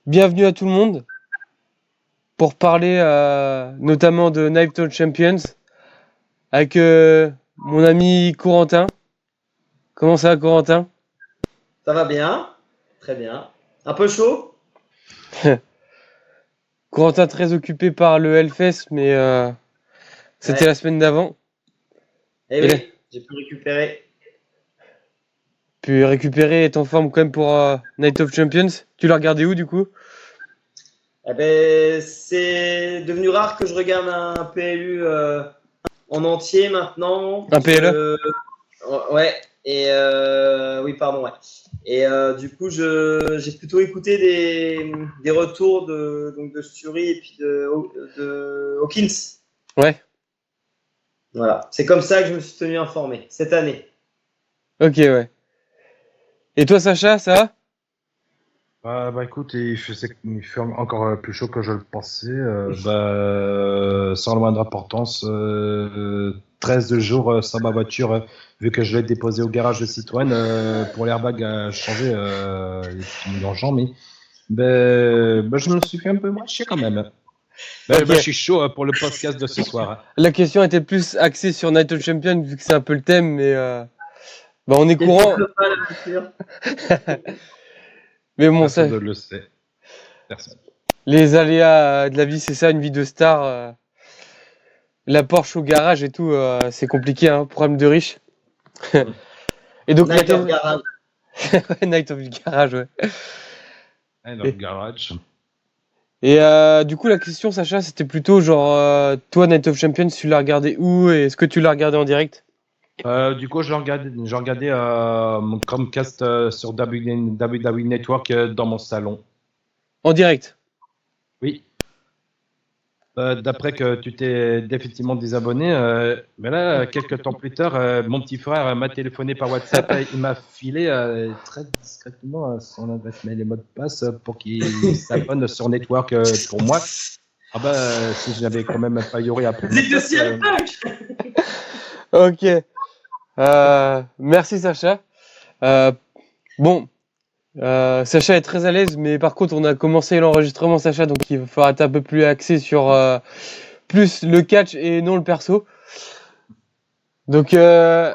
bienvenue à tout le monde pour parler notamment de Night of Champions avec mon ami Corentin. Comment ça va, Corentin? Ça va bien, très bien. Un peu chaud? Corentin très occupé par le Hellfest, mais c'était la Ouais. semaine d'avant. Eh Et là, oui, j'ai pu récupérer. puis récupérer et être en forme quand même pour Night of Champions. Tu l'as regardé où du coup? Eh ben, c'est devenu rare que je regarde un PLU en entier maintenant. Un PLE? Ouais, et oui, pardon, ouais. Et du coup, j'ai plutôt écouté des retours de Stury et puis de Hawkins. Ouais, Voilà, c'est comme ça que je me suis tenu informé cette année. ok, ouais. Et toi, Sacha, ça va? Écoute, il fait encore plus chaud que je le pensais. Sans la moindre importance, 13 jours sans ma voiture, vu que je l'ai déposée au garage de Citroën pour l'airbag à changer et puis l'engin, mais je me suis fait un peu moins chier quand même. Ok. Je suis chaud pour le podcast de ce soir. La question était plus axée sur Night of Champions vu que c'est un peu le thème, mais on est Quel courant. titre pas, la voiture? Mais bon, ça, Personne ne le sait. Personne. les aléas de la vie, c'est ça, une vie de star. La Porsche au garage et tout, c'est compliqué, hein, problème de riche. Et donc Night of Garage. Ouais, Night of Garage, ouais. Dans le garage. Et du coup, la question, Sacha, c'était plutôt genre, toi, Night of Champions, tu l'as regardé où et est-ce que tu l'as regardé en direct? Du coup, j'ai regardé mon Chromecast sur WWE Network dans mon salon. En direct? Oui. D'après que tu t'es définitivement désabonné, mais là, quelques temps plus tard, mon petit frère m'a téléphoné par WhatsApp et il m'a filé très discrètement son adresse mail et mot de passe pour qu'il s'abonne sur Network pour moi. Si je n'avais quand même pas yoré après. C'est de CM Punk. Ok. Merci, Sacha. Bon, Sacha est très à l'aise, mais par contre, on a commencé l'enregistrement, Sacha, donc il va falloir être un peu plus axé sur plus le catch et non le perso. Donc là,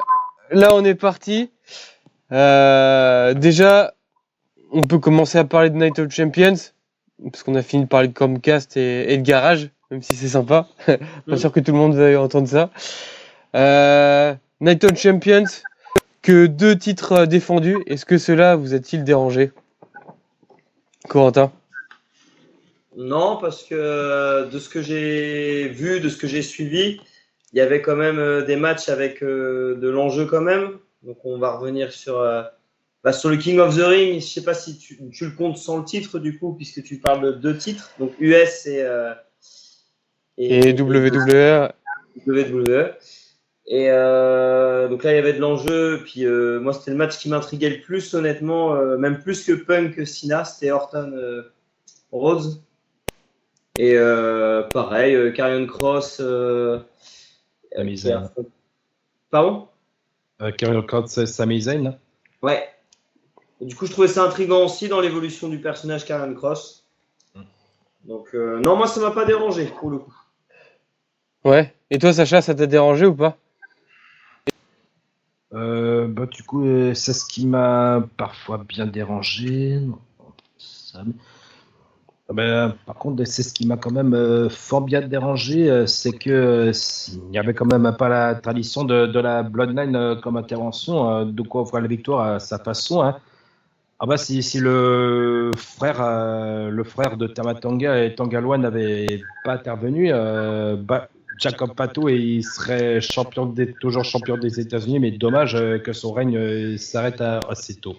on est parti. Déjà, on peut commencer à parler de Night of Champions, parce qu'on a fini de parler de Chromecast et de garage, même si c'est sympa. Pas sûr que tout le monde veuille entendre ça. Night of Champions, que 2 titres défendus. Est-ce que cela vous a-t-il dérangé, Corentin? Non, parce que de ce que j'ai vu, de ce que j'ai suivi, il y avait quand même des matchs avec de l'enjeu quand même. Donc on va revenir sur le King of the Ring. Je ne sais pas si tu le comptes sans le titre du coup, puisque tu parles de 2 titres, donc US Et WWE. WWE. Et donc là, il y avait de l'enjeu. Puis moi, c'était le match qui m'intriguait le plus, honnêtement, même plus que Punk Cena, c'était Orton Rhodes. Et pareil, Karrion Cross. Sami Qui a- Zayn. Pardon? Karrion Cross, Sami Zayn. Ouais. Et du coup, je trouvais ça intriguant aussi dans l'évolution du personnage Karrion Cross. Donc, non, moi, ça m'a pas dérangé pour le coup. Ouais. Et toi, Sacha, ça t'a dérangé ou pas? Du coup, c'est ce qui m'a parfois bien dérangé. Par contre, c'est ce qui m'a quand même fort bien dérangé, c'est que il n'y avait quand même pas la tradition de la Bloodline comme intervention, de quoi offrir la victoire à sa façon. Hein. Si le frère de Tamatanga et Tangaloa n'avaient pas intervenu, Jacob Pato il serait toujours champion des États-Unis, mais dommage que son règne s'arrête assez tôt.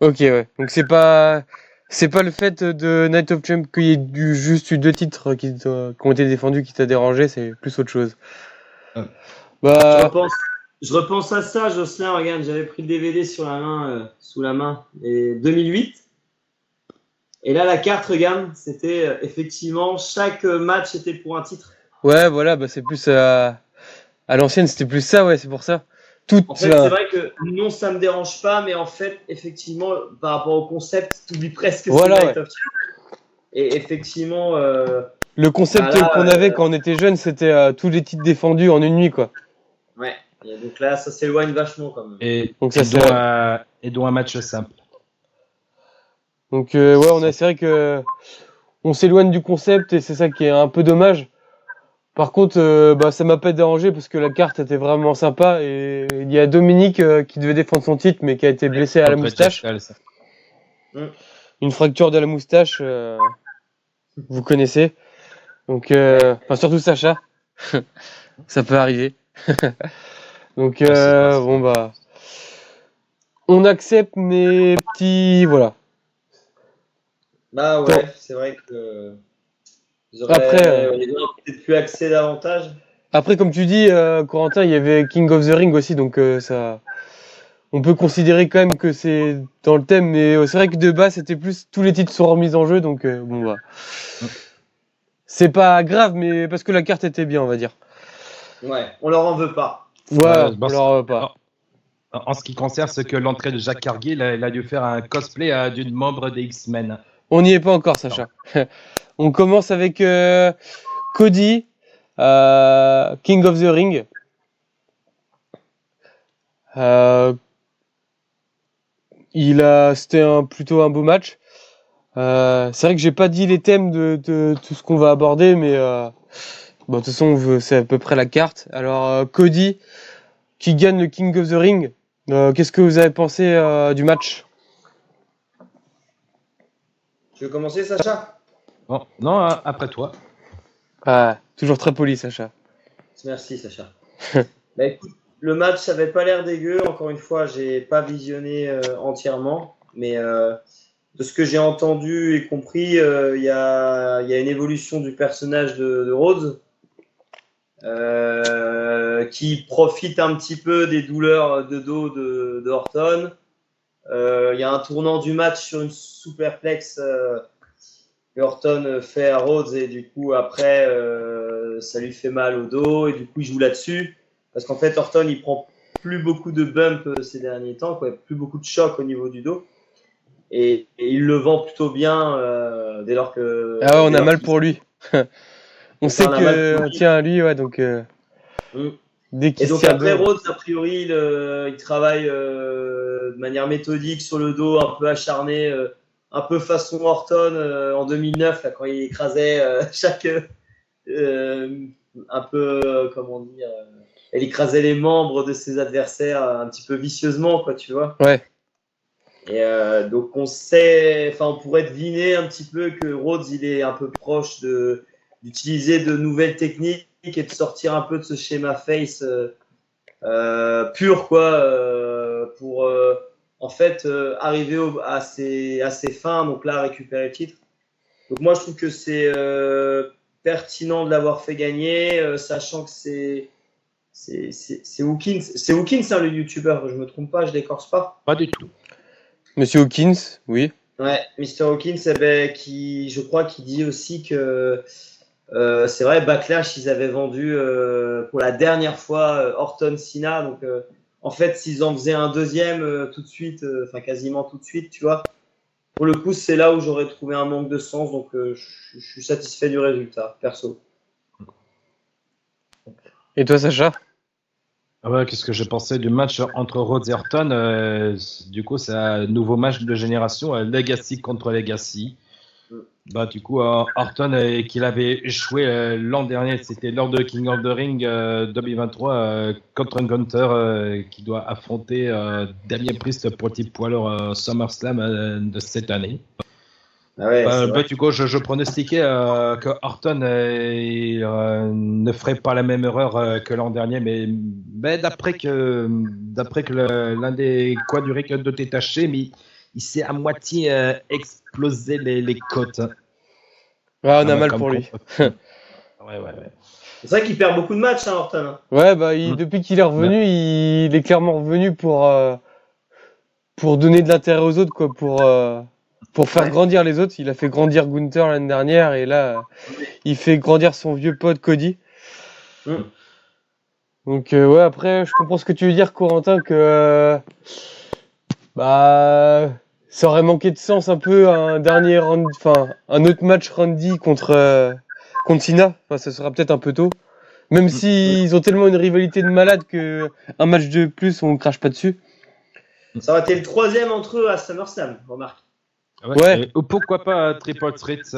Ok, ouais. Donc c'est pas le fait de Night of Champions qu'il y ait juste eu 2 titres qui ont été défendus qui t'a dérangé, c'est plus autre chose. Ouais. Je Bah, repense à ça, Jocelyn. Regarde, j'avais pris le DVD sur la main, sous la main, et 2008. Et là, la carte, regarde, c'était effectivement chaque match était pour un titre. ouais, voilà, bah c'est plus à l'ancienne, c'était plus ça, ouais, c'est pour ça. Tout, En fait, c'est vrai que non, ça me dérange pas, mais en fait, effectivement, par rapport au concept, tu oublies presque que Voilà, c'est ouais. Night of Champions. Et effectivement, Le concept là, qu'on avait quand on était jeune, c'était tous les titres défendus en une nuit, quoi. ouais. Et donc là, ça s'éloigne vachement quand même. Donc ça, c'est... Et dont un match simple. Donc ouais, c'est vrai que on s'éloigne du concept et c'est ça qui est un peu dommage. Par contre, ça m'a pas dérangé parce que la carte était vraiment sympa et il y a Dominique qui devait défendre son titre mais qui a été blessé à la Contre moustache. Jack Hall. Une fracture de la moustache, vous connaissez. Donc, surtout Sacha, ça peut arriver. Donc bon bah, on accepte mais voilà. Bah ouais, c'est vrai que ils auraient peut-être pu accéder davantage. Après, comme tu dis, Corentin, il y avait King of the Ring aussi, donc ça, on peut considérer quand même que c'est dans le thème, mais c'est vrai que de base, c'était plus tous les titres sont remis en jeu, donc bon bah, c'est pas grave, mais parce que la carte était bien, on va dire. Ouais, on leur en veut pas. Ouais, on leur en veut pas. En ce qui concerne ce que l'entrée de Jacques Cargill, il a dû faire un cosplay d'une membre des X-Men. On n'y est pas encore, Sacha. On commence avec Cody, King of the Ring. C'était plutôt un beau match. C'est vrai que j'ai pas dit les thèmes de tout ce qu'on va aborder, mais de toute façon, c'est à peu près la carte. Alors, Cody, qui gagne le King of the Ring. Qu'est-ce que vous avez pensé du match? Tu veux commencer, Sacha? Bon, non, après toi. Ah, toujours très poli, Sacha. Merci, Sacha. Bah, écoute, le match, ça avait pas l'air dégueu. Encore une fois, j'ai pas visionné entièrement, mais de ce que j'ai entendu et compris, il y a une évolution du personnage de Rhodes qui profite un petit peu des douleurs de dos de Orton. Il y a un tournant du match sur une superplex que Orton fait à Rhodes et du coup après ça lui fait mal au dos et du coup il joue là-dessus parce qu'en fait Orton il prend plus beaucoup de bumps ces derniers temps, quoi, plus beaucoup de chocs au niveau du dos et il le vend plutôt bien dès lors que... Ah ouais, on a mal pour lui. On sait que tient à lui, ouais, donc dès qu'il et donc après Rhodes, a priori, il travaille de manière méthodique sur le dos, un peu acharné, un peu façon Orton en 2009, là, quand il écrasait chaque... un peu, comment dire... elle écrasait les membres de ses adversaires un petit peu vicieusement, quoi, tu vois. Ouais. Et donc on sait, enfin on pourrait deviner un petit peu que Rhodes il est un peu proche d'utiliser de nouvelles techniques et de sortir un peu de ce schéma face pur, quoi, pour en fait arriver à ses fins, donc là récupérer le titre. Donc moi je trouve que c'est pertinent de l'avoir fait gagner, sachant que c'est Hawkins. C'est Hawkins, hein, le youtubeur, je me trompe pas, je l'écorce pas. Pas du tout. Monsieur Hawkins, oui. Ouais, Mr. Hawkins, qui, je crois qu'il dit aussi que c'est vrai, Backlash, ils avaient vendu pour la dernière fois Orton Cena. Donc, en fait, s'ils en faisaient un deuxième tout de suite, enfin quasiment tout de suite, tu vois, pour le coup, c'est là où j'aurais trouvé un manque de sens. Donc, je suis satisfait du résultat, perso. Et toi, Sacha? Ah ouais, qu'est-ce que j'ai pensé du match entre Rhodes et Orton? Du coup, c'est un nouveau match de génération, Legacy contre Legacy. Du coup, Orton, qu'il avait échoué l'an dernier, c'était lors de King of the Ring 2023 contre un Gunther qui doit affronter Damien Priest pour le type poids lourd SummerSlam de cette année. Ah ouais, du coup, je pronostiquais que Orton ne ferait pas la même erreur que l'an dernier, mais d'après que l'un des quadriques de détaché, mais il s'est à moitié explosé les côtes. Ah, on a mal pour lui. Ouais. C'est vrai qu'il perd beaucoup de matchs, hein, Orton. Hein. Ouais, depuis qu'il est revenu, il est clairement revenu pour donner de l'intérêt aux autres, quoi, pour faire grandir les autres. Il a fait grandir Gunther l'année dernière et là, il fait grandir son vieux pote Cody. Donc ouais, après, je comprends ce que tu veux dire, Corentin, que ça aurait manqué de sens un peu un dernier round, enfin un autre match Randy contre Cena. Enfin, ça sera peut-être un peu tôt. Même s'ils ont tellement une rivalité de malade que un match de plus, on crache pas dessus. Ça aurait été le 3e entre eux à SummerSlam, remarque. Ouais. Ou pourquoi pas Triple Threat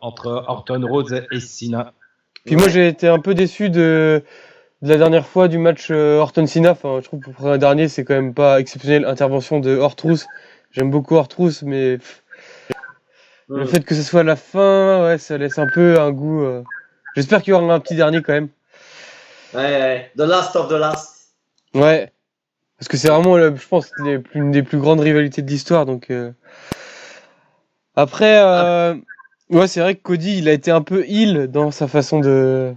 entre Orton, Rhodes et Cena. Puis moi, j'ai été un peu déçu de la dernière fois du match Orton-Cena. Enfin, je trouve que pour un dernier, c'est quand même pas exceptionnel. Intervention de Ortruth. J'aime beaucoup Ortruth, mais le fait que ce soit à la fin, ouais, ça laisse un peu un goût. J'espère qu'il y aura un petit dernier quand même. Ouais. The last of the last. Ouais. Parce que c'est vraiment, je pense, une des plus grandes rivalités de l'histoire. Donc après, ouais, c'est vrai que Cody, il a été un peu heel dans sa façon de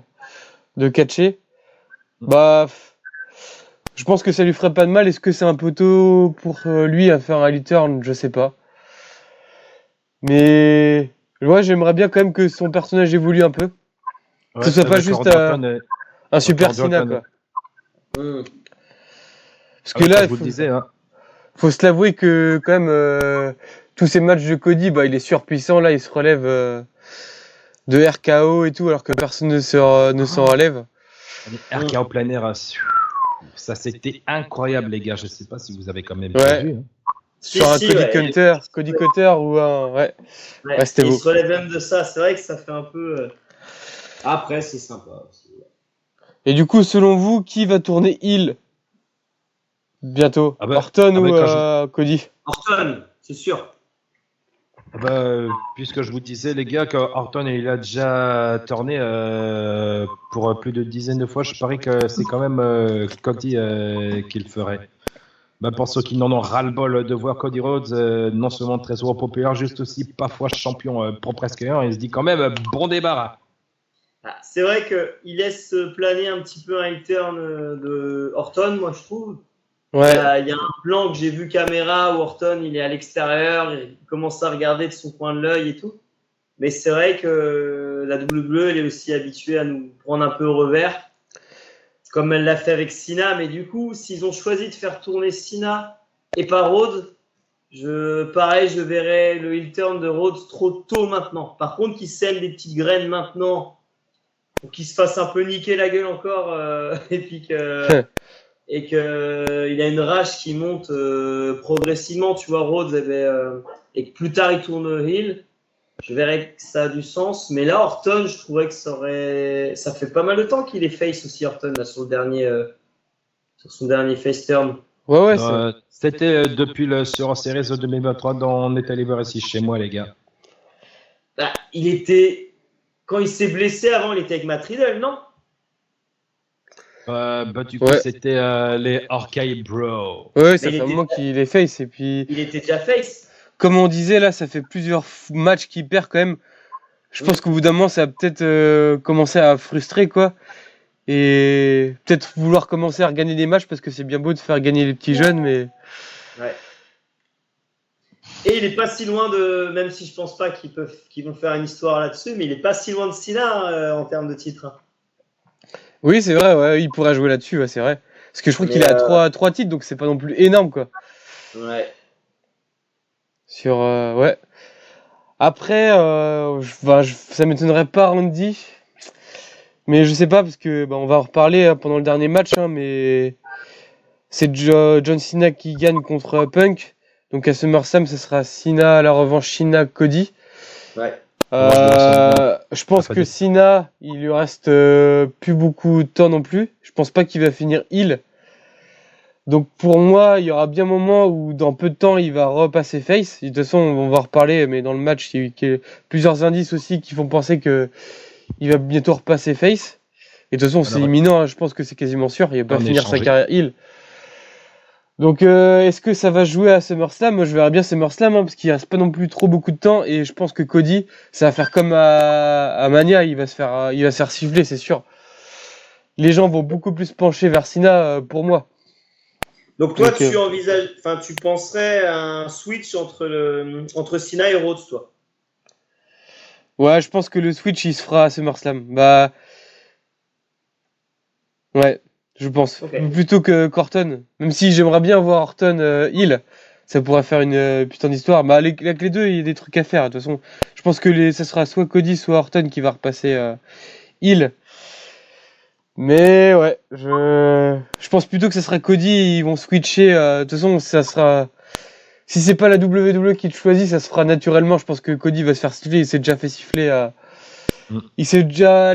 catcher. Bah, je pense que ça lui ferait pas de mal. Est-ce que c'est un peu tôt pour lui à faire un heel turn? Je sais pas. Mais ouais, j'aimerais bien quand même que son personnage évolue un peu. Que ce soit pas juste un super Cena, quoi. Parce que là, faut se l'avouer que quand même, tous ces matchs de Cody, bah, il est surpuissant. Là, il se relève de RKO et tout, alors que personne ne s'en relève. RKO plein air, ça c'était incroyable, les gars. Je sais pas si vous avez quand même vu. Hein. Sur un Cody Cutter ou un. Ouais, c'était beau. Il se relève même de ça. C'est vrai que ça fait un peu. Après, c'est sympa. Et du coup, selon vous, qui va tourner heel bientôt? Orton ou Cody? Orton, c'est sûr. Puisque je vous disais, les gars, que Orton il a déjà tourné pour plus de dizaines de fois, je parie que c'est quand même Cody qui le ferait. Pour ceux qui n'en ont ras-le-bol de voir Cody Rhodes, non seulement très souvent populaire, juste aussi parfois champion pour presque rien, il se dit quand même bon débarras. C'est vrai qu'il laisse planer un petit peu un heel turn de Orton, moi je trouve. Ouais. Il y a un plan que j'ai vu caméra où Orton il est à l'extérieur, il commence à regarder de son coin de l'œil et tout. Mais c'est vrai que la WWE elle est aussi habituée à nous prendre un peu au revers, comme elle l'a fait avec Cena. Mais du coup, s'ils ont choisi de faire tourner Cena et pas Rhodes, je verrais le heel turn de Rhodes trop tôt maintenant. Par contre, qu'il sème des petites graines maintenant pour qu'il se fasse un peu niquer la gueule encore et puis que et qu'il a une rage qui monte progressivement, tu vois, Rhodes et que plus tard il tourne heel, je verrais que ça a du sens. Mais là, Orton, je trouvais que ça fait pas mal de temps qu'il est face aussi, Orton, là, sur son dernier face turn. Ouais, c'était depuis le sur Series 2023 dont on est allé voir ici chez moi, les gars. Quand il s'est blessé avant, il était avec Matt Riddle, non? Du coup, c'était les Arcade Bro. Ouais, ça fait un moment qu'il est face. Et puis, il était déjà face. Comme on disait, là, ça fait plusieurs matchs qu'il perd quand même. Je pense qu'au bout d'un moment, ça va peut-être commencer à frustrer, quoi. Et peut-être vouloir commencer à regagner des matchs parce que c'est bien beau de faire gagner les petits jeunes, mais. Ouais. Et il est pas si loin même si je pense pas qu'ils vont faire une histoire là-dessus, mais il est pas si loin de Cena en termes de titres. Oui, c'est vrai, ouais, il pourrait jouer là-dessus, ouais, c'est vrai. Parce que je crois qu'il a trois titres, donc c'est pas non plus énorme, quoi. Ouais. Ouais. Après, ça m'étonnerait pas Randy, mais je sais pas parce que on va en reparler pendant le dernier match, hein, mais c'est John Cena qui gagne contre Punk. Donc à SummerSlam, ce sera Cena à la revanche Cena-Cody. Ouais. Je pense que Cena, il lui reste plus beaucoup de temps non plus. Je pense pas qu'il va finir heel. Donc pour moi, il y aura bien un moment où dans peu de temps, il va repasser face. De toute façon, on va en reparler, mais dans le match, il y a eu plusieurs indices aussi qui font penser que il va bientôt repasser face. Et de toute façon, c'est imminent, hein, je pense que c'est quasiment sûr. Il va pas finir sa carrière heel. Donc est-ce que ça va jouer à SummerSlam? Moi, je verrais bien SummerSlam, hein, parce qu'il reste pas non plus trop beaucoup de temps. Et je pense que Cody, ça va faire comme à Mania, il va se faire siffler, c'est sûr. Les gens vont beaucoup plus pencher vers Cena pour moi. Donc toi, tu penserais à un switch entre Cena et Rhodes, toi? Ouais, je pense que le switch, il se fera à SummerSlam. Ouais, je pense. Okay. Plutôt que qu'Orton. Même si j'aimerais bien voir Orton heel. ça pourrait faire une putain d'histoire. Bah, avec les deux, il y a des trucs à faire. De toute façon, je pense que ça sera soit Cody, soit Orton qui va repasser Hill. Mais ouais, je pense plutôt que ça sera Cody. Ils vont switcher. De toute façon, ça sera. Si c'est pas la WWE qui le choisit, ça se fera naturellement. Je pense que Cody va se faire siffler. Il s'est déjà fait siffler.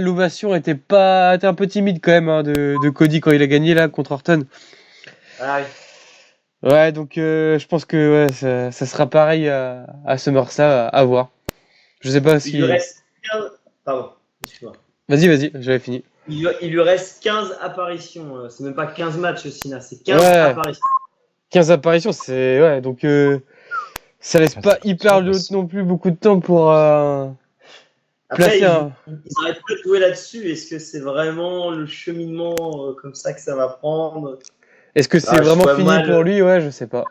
L'ovation était un peu timide quand même hein, de Cody quand il a gagné là contre Orton. Ah oui. Ouais, donc je pense que ouais, ça sera pareil à SummerSlam à voir. Je sais pas si. Il lui reste 15... Pardon, excuse-moi. Vas-y, j'avais fini. Il lui reste 15 apparitions. C'est même pas 15 matchs, Cena, c'est 15 Ouais. apparitions. 15 apparitions, c'est. Ouais, donc ça laisse pas hyper non plus beaucoup de temps pour Après, placer un. ils arrêtent pas de jouer là-dessus. Est-ce que c'est vraiment le cheminement comme ça que ça va prendre? Est-ce que c'est vraiment fini pour lui? Ouais, je sais pas.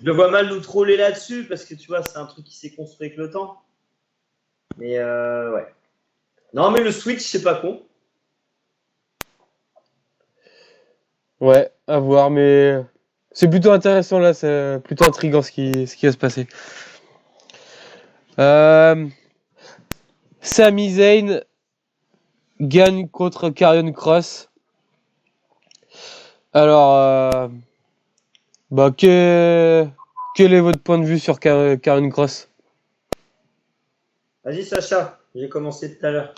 Je le vois mal nous troller là-dessus parce que tu vois, c'est un truc qui s'est construit avec le temps. Mais ouais. Non, mais le Switch, c'est pas con. Ouais, à voir, mais c'est plutôt intéressant là, c'est plutôt intriguant ce qui va se passer. Sami Zayn gagne contre Karrion Kross. Alors, bah, quel est votre point de vue sur Karrion Kross? Vas-y, Sacha, j'ai commencé tout à l'heure.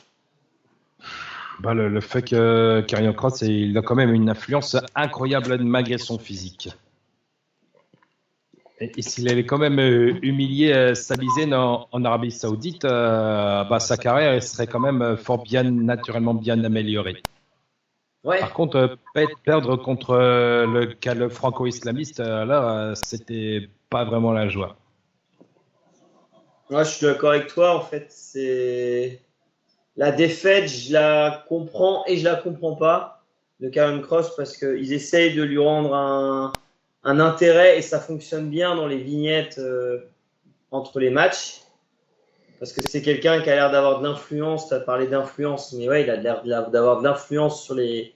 Bah, le fait que Karrion Kross, il a quand même une influence incroyable malgré son physique. Et s'il avait quand même humilié Sami Zayn en Arabie Saoudite, bah, sa carrière elle serait quand même fort bien, naturellement bien améliorée. Ouais. Par contre, perdre contre le franco-islamiste, là, c'était pas vraiment la joie. Moi, je suis d'accord avec toi. En fait, c'est la défaite, je la comprends et je la comprends pas de Karrion Kross parce qu'ils essayent de lui rendre un intérêt et ça fonctionne bien dans les vignettes entre les matchs. Parce que c'est quelqu'un qui a l'air d'avoir de l'influence. Tu as parlé d'influence, mais ouais, il a l'air d'avoir de l'influence sur les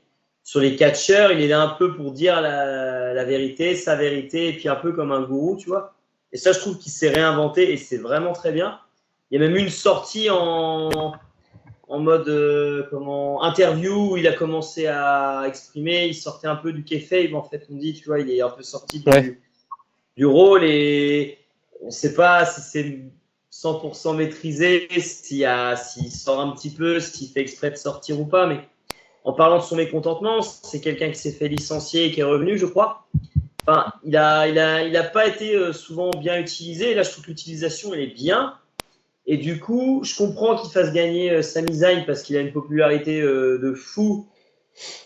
catcheurs. Il est là un peu pour dire la vérité, sa vérité, et puis un peu comme un gourou, tu vois. Et ça, je trouve qu'il s'est réinventé et c'est vraiment très bien. Il y a même eu une sortie en mode interview où il a commencé à exprimer. Il sortait un peu du kayfabe, en fait, on dit, tu vois, il est un peu sorti du rôle et on ne sait pas si c'est 100% maîtrisé, s'il sort un petit peu, s'il fait exprès de sortir ou pas. Mais en parlant de son mécontentement, c'est quelqu'un qui s'est fait licencier et qui est revenu, je crois. Enfin, il a pas été souvent bien utilisé. Là, je trouve que l'utilisation, elle est bien. Et du coup, je comprends qu'il fasse gagner Sami Zayn parce qu'il a une popularité de fou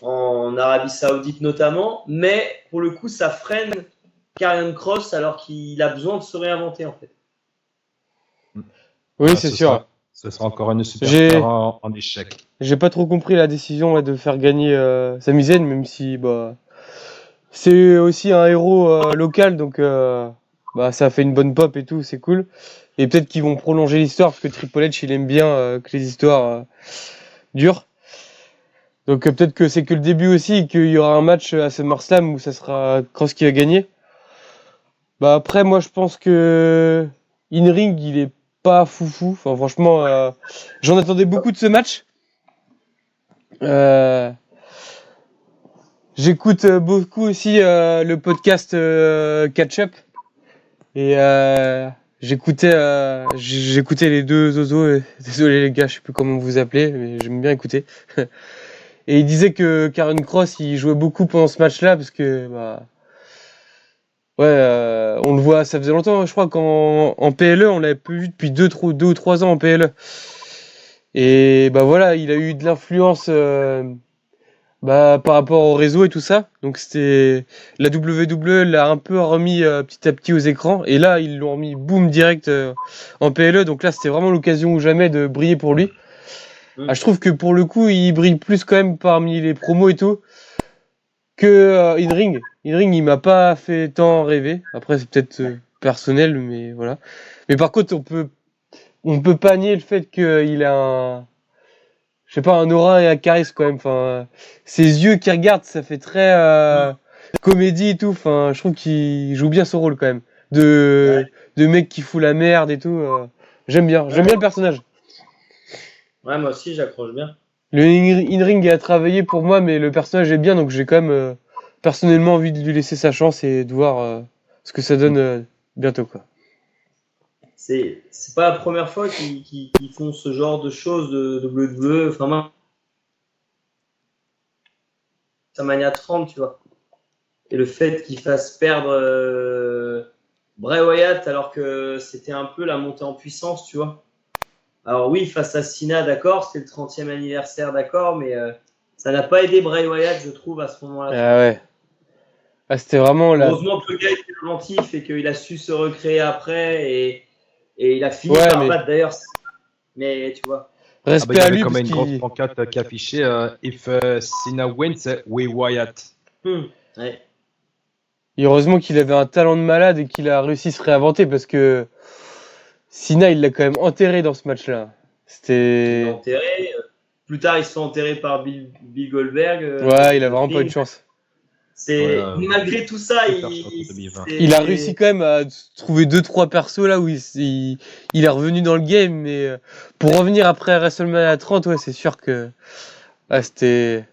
en Arabie Saoudite notamment. Mais pour le coup, ça freine Karrion Kross alors qu'il a besoin de se réinventer en fait. Oui, c'est sûr. Ce sera encore une superstar en échec. J'ai pas trop compris la décision de faire gagner Sami Zayn, même si bah c'est aussi un héros local, donc bah ça a fait une bonne pop et tout, c'est cool. Et peut-être qu'ils vont prolonger l'histoire parce que Triple H il aime bien que les histoires durent. Donc peut-être que c'est que le début aussi, et qu'il y aura un match à SummerSlam où ça sera Kross qui va gagner. Bah après moi je pense que in-ring il est pas foufou. Enfin franchement j'en attendais beaucoup de ce match. J'écoute beaucoup aussi le podcast Catch Up et j'écoutais les deux Zozo. Désolé les gars, je sais plus comment vous appelez, mais j'aime bien écouter. Et il disait que Karrion Kross il jouait beaucoup pendant ce match-là parce que bah ouais, on le voit, ça faisait longtemps, je crois qu'en PLE on l'avait plus vu depuis 2 ou 3 ans en PLE. Et bah voilà, il a eu de l'influence. Bah, par rapport au réseau et tout ça. Donc c'était la WWE l'a un peu remis petit à petit aux écrans et là ils l'ont remis boum direct en PLE. Donc là c'était vraiment l'occasion ou jamais de briller pour lui. Ah, je trouve que pour le coup il brille plus quand même parmi les promos et tout que in-ring. In-ring il m'a pas fait tant rêver. Après c'est peut-être personnel mais voilà. Mais par contre on peut pas nier le fait qu'il a je sais pas, un aura et un charisme quand même. Enfin, ses yeux qui regardent, ça fait très comédie et tout. Enfin, je trouve qu'il joue bien son rôle quand même. de mec qui fout la merde et tout. J'aime bien le personnage. Ouais, moi aussi, j'accroche bien. Le in-ring a travaillé pour moi, mais le personnage est bien, donc j'ai quand même personnellement envie de lui laisser sa chance et de voir ce que ça donne bientôt, quoi. C'est pas la première fois qu'ils font ce genre de choses de WWE. Enfin, moi, ça Mania 30, tu vois. Et le fait qu'ils fassent perdre Bray Wyatt alors que c'était un peu la montée en puissance, tu vois. Alors oui, face à Cena, d'accord, c'était le 30e anniversaire, d'accord, mais ça n'a pas aidé Bray Wyatt, je trouve, à ce moment-là. Ah ouais. Ah, c'était vraiment là. Heureusement que le gars était inventif et qu'il a su se recréer après et il a fini Ouais, par mais battre d'ailleurs. Mais tu vois. Ah bah, respect il y à avait lui quand parce même une grosse qu'il pancarte qui affichait If Cena wins, we Wyatt. Ouais. et heureusement qu'il avait un talent de malade et qu'il a réussi à se réinventer parce que Cena il l'a quand même enterré dans ce match-là. Il est C'était enterré. Plus tard, il se fait enterrer par Bill Goldberg. ouais, il a vraiment pas eu de chance. Malgré tout ça, super shot de Beaver. Il a réussi quand même à trouver 2-3 persos là où il est revenu dans le game, mais pour revenir après WrestleMania 30, ouais, c'est sûr que c'était.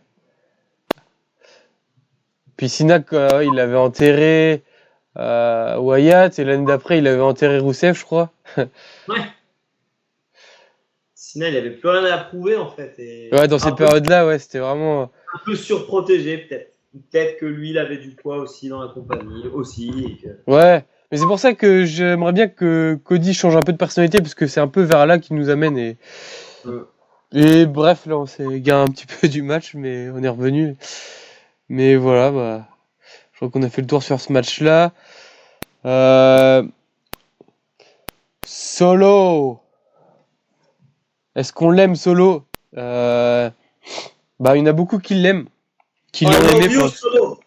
Puis Cena, quoi, il avait enterré Wyatt et l'année d'après, il avait enterré Rusev, je crois. Ouais. Cena, il avait plus rien à prouver en fait. Et Ouais, dans ces périodes-là, ouais, c'était vraiment. un peu surprotégé peut-être. Peut-être que lui, il avait du poids aussi dans la compagnie aussi. Et que... Ouais, mais c'est pour ça que j'aimerais bien que Cody change un peu de personnalité parce que c'est un peu vers là qu'il nous amène et bref, là, on s'est égare un petit peu du match, mais on est revenu. Mais voilà, bah, je crois qu'on a fait le tour sur ce match-là. Solo. Est-ce qu'on l'aime Solo? Bah, il y en a beaucoup qui l'aiment, qui l'ont aimé. Solo.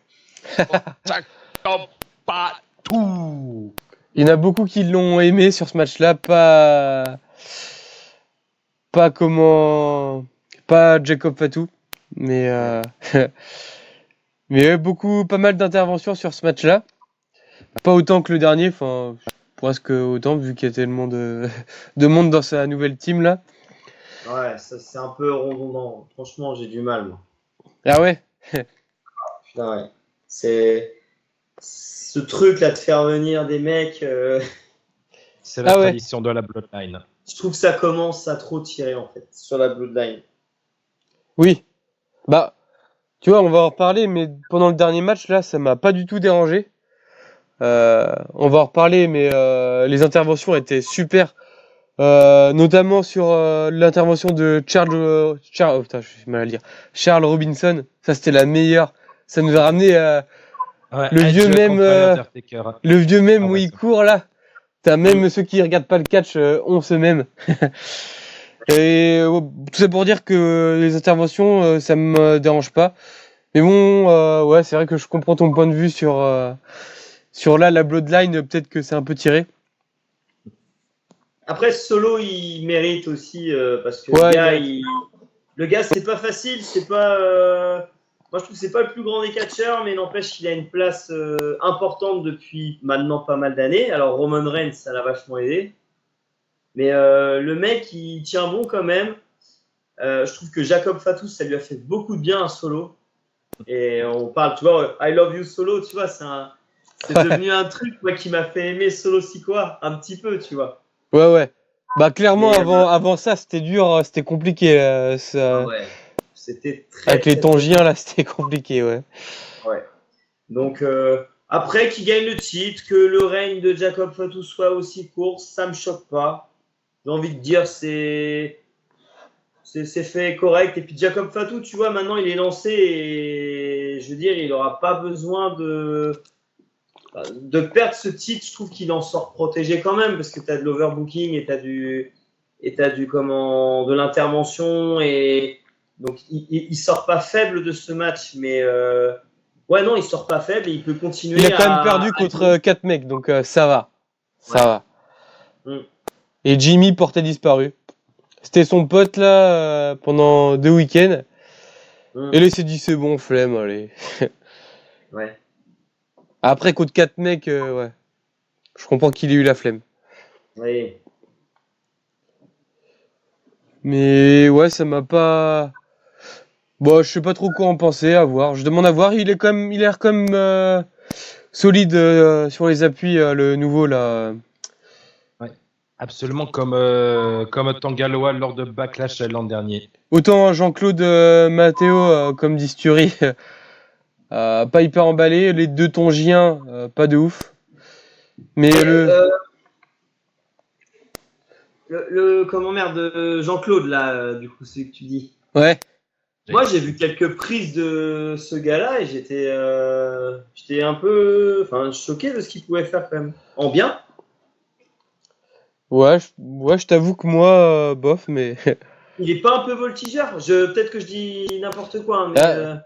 Pas tout. Il y en a beaucoup qui l'ont aimé sur ce match-là, pas Jacob Fatou, mais mais ouais, pas mal d'interventions sur ce match-là. Pas autant que le dernier, enfin presque autant vu qu'il y a tellement de monde dans sa nouvelle team là. Ouais, ça c'est un peu redondant. Franchement, j'ai du mal. Moi. Ah ouais. Putain, ouais. C'est ce truc là de faire venir des mecs. C'est la Ah ouais. tradition de la Bloodline. Je trouve que ça commence à trop tirer en fait sur la Bloodline. Oui. Bah, tu vois, on va en reparler, mais pendant le dernier match là, ça m'a pas du tout dérangé. On va en reparler, mais les interventions étaient super. Notamment sur l'intervention de Charles, oh putain, je suis mal à le dire. Charles Robinson, ça c'était la meilleure. Ça nous a ramené Ouais, le vieux même, le vieux même Ah où ouais, il ça. court là. T'as même ceux qui regardent pas le catch ont ce même. Et tout ça pour dire que les interventions, ça me dérange pas. Mais bon, ouais, c'est vrai que je comprends ton point de vue sur là la Bloodline. Peut-être que c'est un peu tiré. Après, Solo, il mérite aussi parce que Ouais, le gars, c'est pas facile, c'est pas. Moi, je trouve que c'est pas le plus grand des catcheurs, mais n'empêche qu'il a une place importante depuis maintenant pas mal d'années. Alors, Roman Reigns, ça l'a vachement aidé. Mais le mec, il tient bon quand même. Je trouve que Jacob Fatou, ça lui a fait beaucoup de bien un Solo. Et on parle, tu vois, I love you Solo, tu vois, c'est devenu un truc moi, qui m'a fait aimer Solo Sikoa un petit peu, tu vois. Ouais. Bah clairement Mais, avant ça c'était dur, c'était compliqué ça. Ouais. C'était très Avec les très, Tongiens là c'était compliqué ouais. Ouais. Donc après qu'il gagne le titre, que le règne de Jacob Fatou soit aussi court, ça me choque pas. J'ai envie de dire c'est fait correct. Et puis Jacob Fatou, tu vois, maintenant il est lancé et je veux dire, il n'aura pas besoin de perdre ce titre. Je trouve qu'il en sort protégé quand même parce que tu as de l'overbooking et tu as de l'intervention et donc il sort pas faible de ce match, mais ouais non, il sort pas faible et il peut continuer. Il a quand même perdu contre 4 mecs donc ça va. Ça va. Et Jimmy portait disparu. C'était son pote là pendant 2 week-ends. Et là il s'est dit c'est bon, flemme, allez. Ouais. Après contre 4 mecs ouais. Je comprends qu'il ait eu la flemme. Oui. Mais ouais, ça m'a pas. Bon, je sais pas trop quoi en penser, à voir. Je demande à voir. Il a l'air comme solide sur les appuis, le nouveau là. Ouais. Absolument comme Tangaloa lors de Backlash l'an dernier. Autant Jean-Claude Matteo, comme dit Sturi, pas hyper emballé. Les deux Tongiens, pas de ouf. Mais Et, le. comment merde, Jean-Claude, là, du coup, c'est ce que tu dis. Ouais. Moi, j'ai vu quelques prises de ce gars-là et j'étais un peu choqué de ce qu'il pouvait faire quand même. En bien. Ouais, je t'avoue que moi, bof, mais. Il est pas un peu voltigeur. Peut-être que je dis n'importe quoi, hein, mais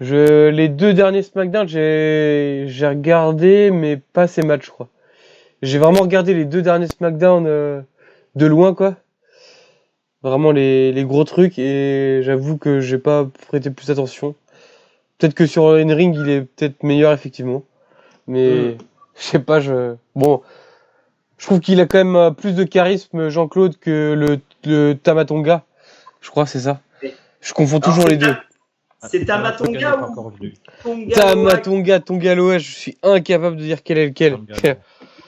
Les deux derniers SmackDown, j'ai regardé, mais pas ces matchs, je crois. J'ai vraiment regardé les deux derniers SmackDown de loin, quoi. Vraiment les gros trucs, et j'avoue que j'ai pas prêté plus attention. Peut-être que sur In-Ring, il est peut-être meilleur, effectivement. Mais je sais pas, bon, je trouve qu'il a quand même plus de charisme, Jean-Claude, que le Tamatonga. Je crois, c'est ça. Je confonds toujours les deux. C'est Tamatonga ou Tonga Tamatonga, Tongaloa, je suis incapable de dire quel est lequel. Il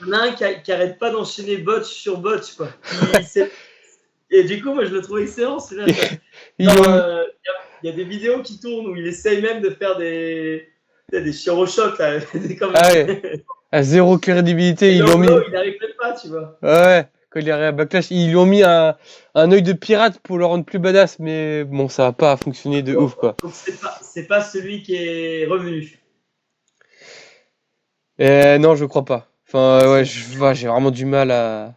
y en a un qui arrête pas d'enchaîner botch sur botch, quoi. Et du coup, moi, je le trouve excellent, celui-là. Il y a des vidéos qui tournent où il essaye même de faire des chirochocs, là. À zéro crédibilité, ils l'ont mis. Il n'arrive même pas, tu vois. Ouais, quand il est arrivé à Backlash, ils lui ont mis un œil de pirate pour le rendre plus badass, mais bon, ça va pas fonctionner de ouf, quoi. Donc, c'est pas celui qui est revenu. Non, je crois pas. Enfin, ouais, j'ai vraiment du mal à.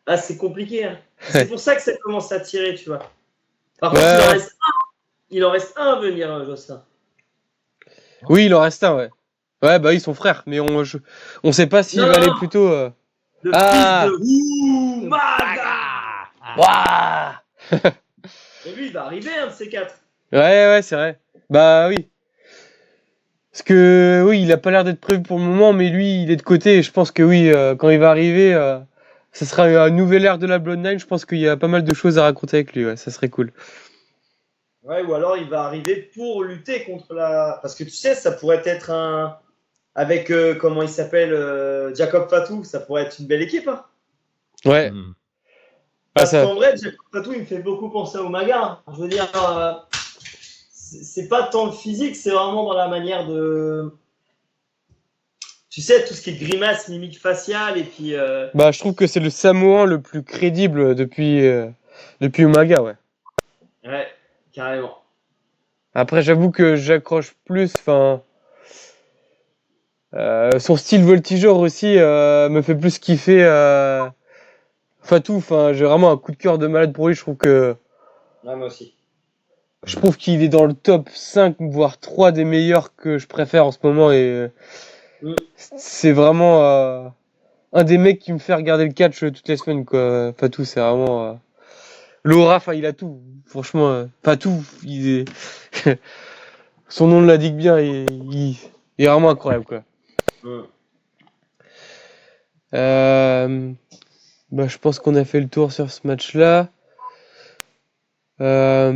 Ah, c'est compliqué, hein. C'est pour ça que ça commence à tirer, tu vois. Par Ouais. contre, il en reste un à venir, Jocelyn. Oui, il en reste un, ouais. Ouais, bah, ils sont frères, mais on sait pas s'il va aller plutôt. Le fils de Umaga. Waouh. Et lui, il va arriver, un de ces quatre. Ouais, c'est vrai. Bah oui. Parce que oui, il a pas l'air d'être prévu pour le moment, mais lui, il est de côté. Et je pense que oui, quand il va arriver, ça sera un nouvel ère de la Bloodline. Je pense qu'il y a pas mal de choses à raconter avec lui. Ouais, ça serait cool. Ouais, ou alors il va arriver pour lutter contre la. Parce que tu sais, ça pourrait être un. Avec, comment il s'appelle, Jacob Fatou, ça pourrait être une belle équipe. Hein. Ouais. Parce qu'en vrai, Jacob Fatou, il me fait beaucoup penser à Umaga. Je veux dire, c'est pas tant le physique, c'est vraiment dans la manière de. Tu sais, tout ce qui est grimace, mimique faciale, et puis. Bah, je trouve que c'est le Samoan le plus crédible depuis Umaga, ouais. Ouais, carrément. Après, j'avoue que j'accroche plus. Enfin, son style voltigeur aussi me fait plus kiffer. Fatou, enfin, j'ai vraiment un coup de cœur de malade pour lui. Je trouve que. Ouais, moi aussi. Je trouve qu'il est dans le top 5, voire 3 des meilleurs que je préfère en ce moment. Et c'est vraiment un des mecs qui me fait regarder le catch toutes les semaines, quoi. Fatou, c'est vraiment. L'aura, enfin, il a tout. Franchement, Fatou, il est. Son nom l'indique bien, il est vraiment incroyable, quoi. Bah, je pense qu'on a fait le tour sur ce match-là. Bah,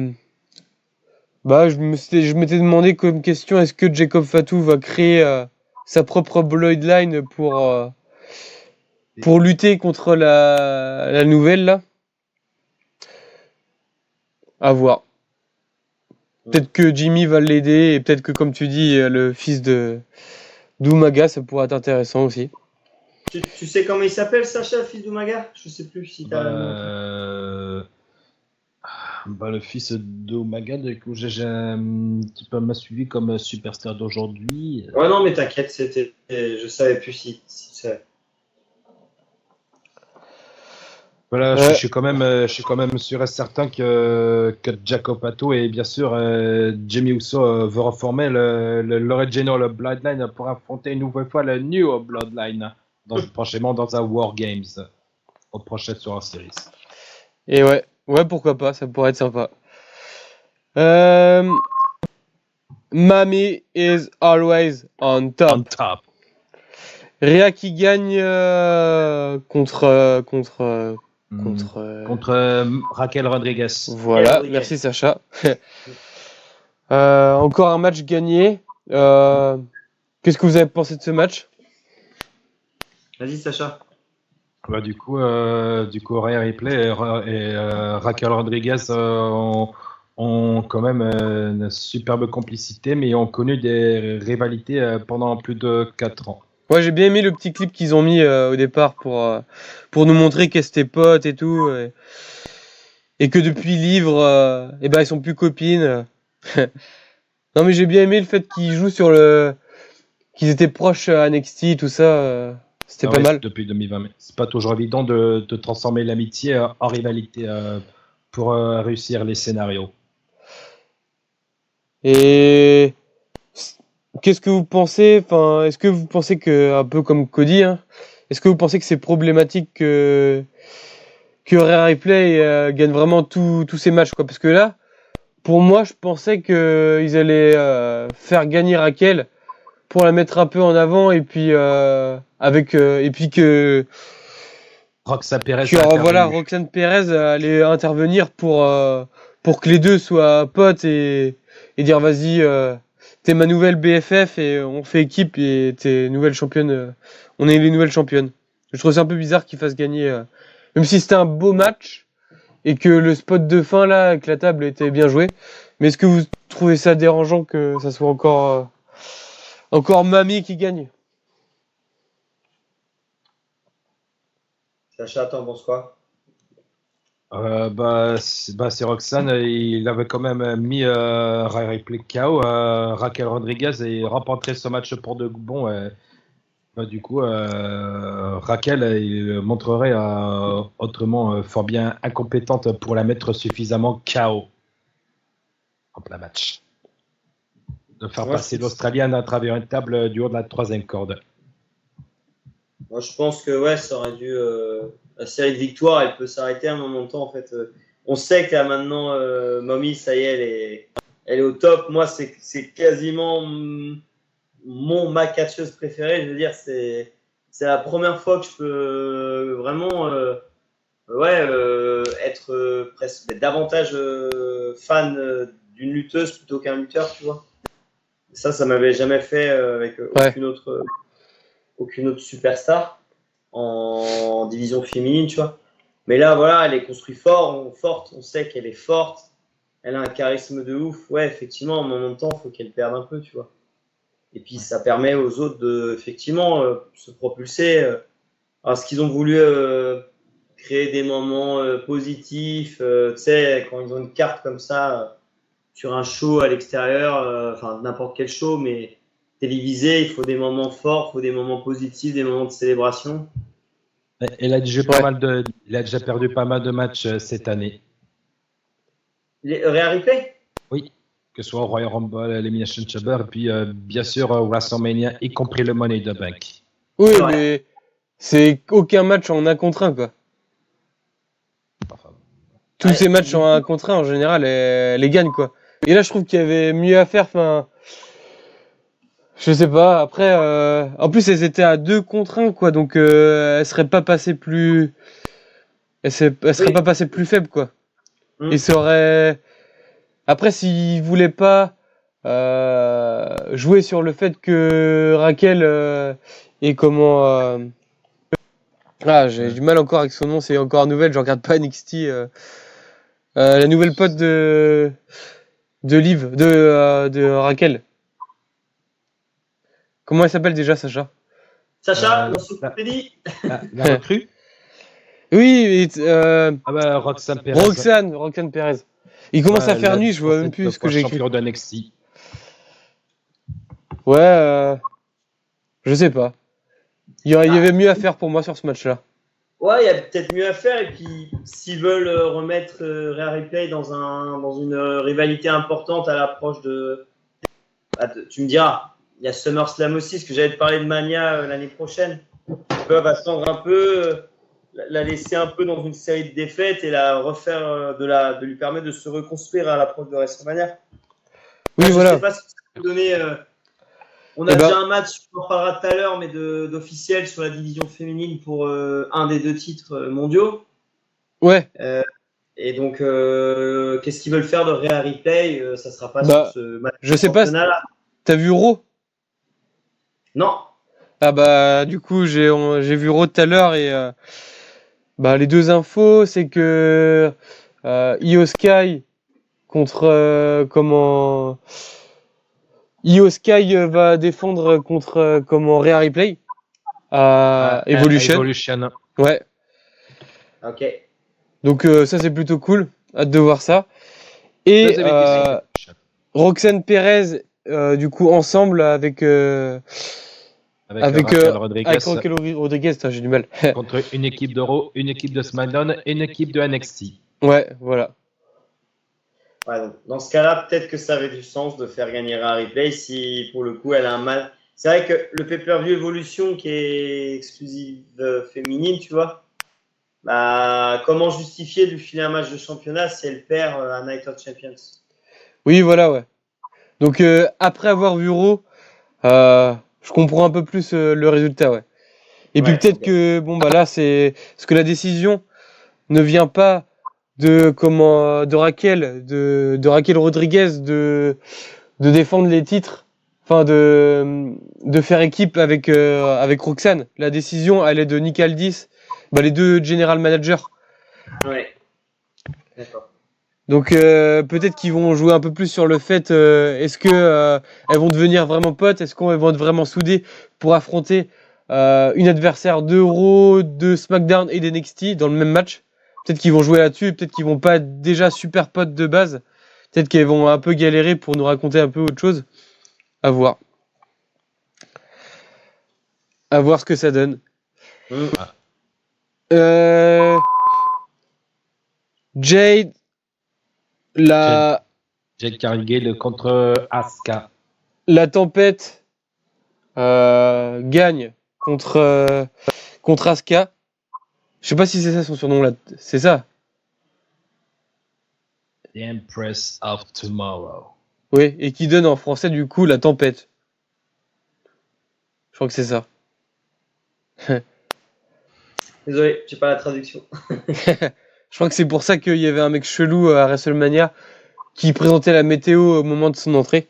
je m'étais demandé comme question, est-ce que Jacob Fatou va créer sa propre Bloodline pour lutter contre la nouvelle, là? À voir. Peut-être que Jimmy va l'aider, et peut-être que, comme tu dis, le fils d'Umaga, ça pourrait être intéressant aussi. Tu sais comment il s'appelle, Sacha, le fils d'Umaga? Je sais plus si t'as le fils d'Umaga, du coup, j'ai un petit peu m'a suivi comme superstar d'aujourd'hui. Ouais, non, mais t'inquiète, je savais plus si c'est. Voilà, je suis quand même sûr et certain que Jacob Fatou et bien sûr Jimmy Uso veut reformer l'Original Bloodline pour affronter une nouvelle fois le New Bloodline prochainement dans un War Games au prochain sur un series. Et ouais, pourquoi pas, ça pourrait être sympa. Mami is always on top. Rhea qui gagne contre Raquel Rodriguez. Voilà, Rodriguez. merci Sacha. Encore un match gagné. Qu'est-ce que vous avez pensé de ce match? Vas-y, Sacha. Bah, du coup, Rhea Ripley et Raquel Rodriguez ont quand même une superbe complicité, mais ont connu des rivalités pendant plus de 4 ans. Ouais, j'ai bien aimé le petit clip qu'ils ont mis au départ pour nous montrer qu'elles étaient potes et tout. Et que depuis Livre, eh ben, ils sont plus copines. Non, mais j'ai bien aimé le fait qu'ils jouent qu'ils étaient proches à NXT, tout ça. C'était pas Ouais, mal. depuis 2020, mais c'est pas toujours évident de transformer l'amitié en rivalité pour réussir les scénarios. Et qu'est-ce que vous pensez? Enfin, est-ce que vous pensez que, un peu comme Cody, hein, est-ce que vous pensez que c'est problématique que Rhea Ripley gagne vraiment tous ces matchs, quoi? Parce que là, pour moi, je pensais qu'ils allaient faire gagner Raquel pour la mettre un peu en avant et puis et puis Roxanne Perez que a intervenu. voilà, Roxanne Perez allait intervenir pour que les deux soient potes et dire vas-y, t'es ma nouvelle BFF et on fait équipe et t'es nouvelle championne, on est les nouvelles championnes. Je trouve ça un peu bizarre qu'ils fassent gagner, même si c'était un beau match et que le spot de fin là avec la table était bien joué. Mais est-ce que vous trouvez ça dérangeant que ça soit encore Mamie qui gagne? Sacha, t'en penses quoi? C'est Roxanne, il avait quand même mis Rhea Ripley KO, Raquel Rodriguez et remporté ce match pour de bon. Du coup, Raquel, il montrerait autrement fort bien incompétente pour la mettre suffisamment KO en plein match. De faire Ouais, passer l'Australienne à travers une table du haut de la 3e corde. Moi, je pense que ouais, ça aurait dû. La série de victoires, elle peut s'arrêter à un moment de temps. En fait, on sait que là maintenant, Mommy, ça y est, elle est au top. Moi, c'est quasiment ma catcheuse préférée. Je veux dire, c'est la première fois que je peux vraiment être presque davantage fan d'une lutteuse plutôt qu'un lutteur, tu vois. Ça m'avait jamais fait avec aucune autre superstar en division féminine, tu vois. Mais là, voilà, elle est construite forte, on sait qu'elle est forte, elle a un charisme de ouf. Ouais, effectivement, en même temps, il faut qu'elle perde un peu, tu vois. Et puis, ça permet aux autres de, effectivement, se propulser. Alors, ce qu'ils ont voulu créer des moments positifs, tu sais, quand ils ont une carte comme ça, sur un show à l'extérieur, enfin, n'importe quel show, mais télévisé, il faut des moments forts, il faut des moments positifs, des moments de célébration. Il a déjà perdu pas mal de matchs cette année. Rhea Ripley? Oui, que ce soit au Royal Rumble, Elimination Chamber, et puis bien sûr WrestleMania, y compris le Money in the Bank. Oui, mais c'est aucun match en 1 contre 1, quoi. Enfin, Tous ces matchs en 1 contre 1, en général, elle les gagne, quoi. Et là, je trouve qu'il y avait mieux à faire. Enfin, je sais pas. Après, en plus, elles étaient à 2 contre 1, quoi. Donc, elles seraient pas passées plus. Elles seraient pas passées plus faibles, quoi. Et ça aurait. Après, s'ils voulaient pas jouer sur le fait que Raquel est comment. J'ai du mal encore avec son nom, c'est encore nouvelle, je regarde pas NXT. La nouvelle pote de Liv, de Raquel. Comment elle s'appelle déjà, Sacha? Sacha, on se dit. La recrue. Oui, Roxanne Perez. Roxanne Perez. Il commence à faire nuit, je vois même plus ce que j'ai écrit. Champion de NXT. Ouais, je sais pas. Il y avait mieux à faire pour moi sur ce match-là. Ouais, il y a peut-être mieux à faire. Et puis, s'ils veulent remettre Rhea Ripley dans une rivalité importante à l'approche de. Tu me diras, il y a SummerSlam aussi, parce que j'allais te parler de Mania l'année prochaine. Ils peuvent attendre un peu, la laisser un peu dans une série de défaites et la refaire, de lui permettre de se reconstruire à l'approche de WrestleMania. Oui, Je voilà. sais pas si ça peut donner On a Eh ben- déjà un match, on en parlera tout à l'heure, mais d'officiel sur la division féminine pour un des 2 titres mondiaux. Ouais, Et donc, qu'est-ce qu'ils veulent faire de Real Replay? Ça sera pas sur bah, ce match je de sais pas, championnat-là. t'as vu Raw? Non. Ah bah, du coup, j'ai vu Raw tout à l'heure et bah, les deux infos, c'est que Io Sky contre Io Sky va défendre contre comment Rhea Replay à Evolution. Evolution. Ouais. Ok. Donc ça c'est plutôt cool. Hâte de voir ça. Et Vous avez dit Evolution. Roxane Perez du coup ensemble avec Raquel Rodriguez avec Raquel Rodriguez, putain, j'ai du mal. contre une équipe d'Euro, une équipe de SmackDown et une équipe de NXT. Ouais, voilà. Ouais, donc, dans ce cas-là, peut-être que ça avait du sens de faire gagner Rhea Replay si pour le coup elle a un mal. C'est vrai que le pay-per-view Evolution qui est exclusive féminine, tu vois, bah, comment justifier de lui filer un match de championnat si elle perd à Night of Champions? Oui, voilà, ouais. Donc après avoir vu Raw, je comprends un peu plus le résultat, ouais. Et puis Ouais, peut-être ok. que bon bah là c'est parce que la décision ne vient pas de Raquel de Raquel Rodriguez de défendre les titres, enfin de faire équipe avec Roxane. La décision elle est de Nick Aldis, bah, les deux general managers. Ouais. D'accord. Donc peut-être qu'ils vont jouer un peu plus sur le fait est-ce que elles vont devenir vraiment potes, est-ce qu'elles vont être vraiment soudées pour affronter une adversaire de Raw, de SmackDown et d'NXT dans le même match. Peut-être qu'ils vont jouer là-dessus, peut-être qu'ils vont pas être déjà super potes de base. Peut-être qu'elles vont un peu galérer pour nous raconter un peu autre chose. À voir. À voir ce que ça donne. Mm. Euh, Jade, la, Jade Cargill contre Asuka. la tempête gagne contre Asuka. Je sais pas si c'est ça son surnom là. C'est ça. The Empress of Tomorrow. Oui, et qui donne en français du coup la tempête. Je crois que c'est ça. Désolé, j'ai pas la traduction. Je crois que c'est pour ça qu'il y avait un mec chelou à WrestleMania qui présentait la météo au moment de son entrée.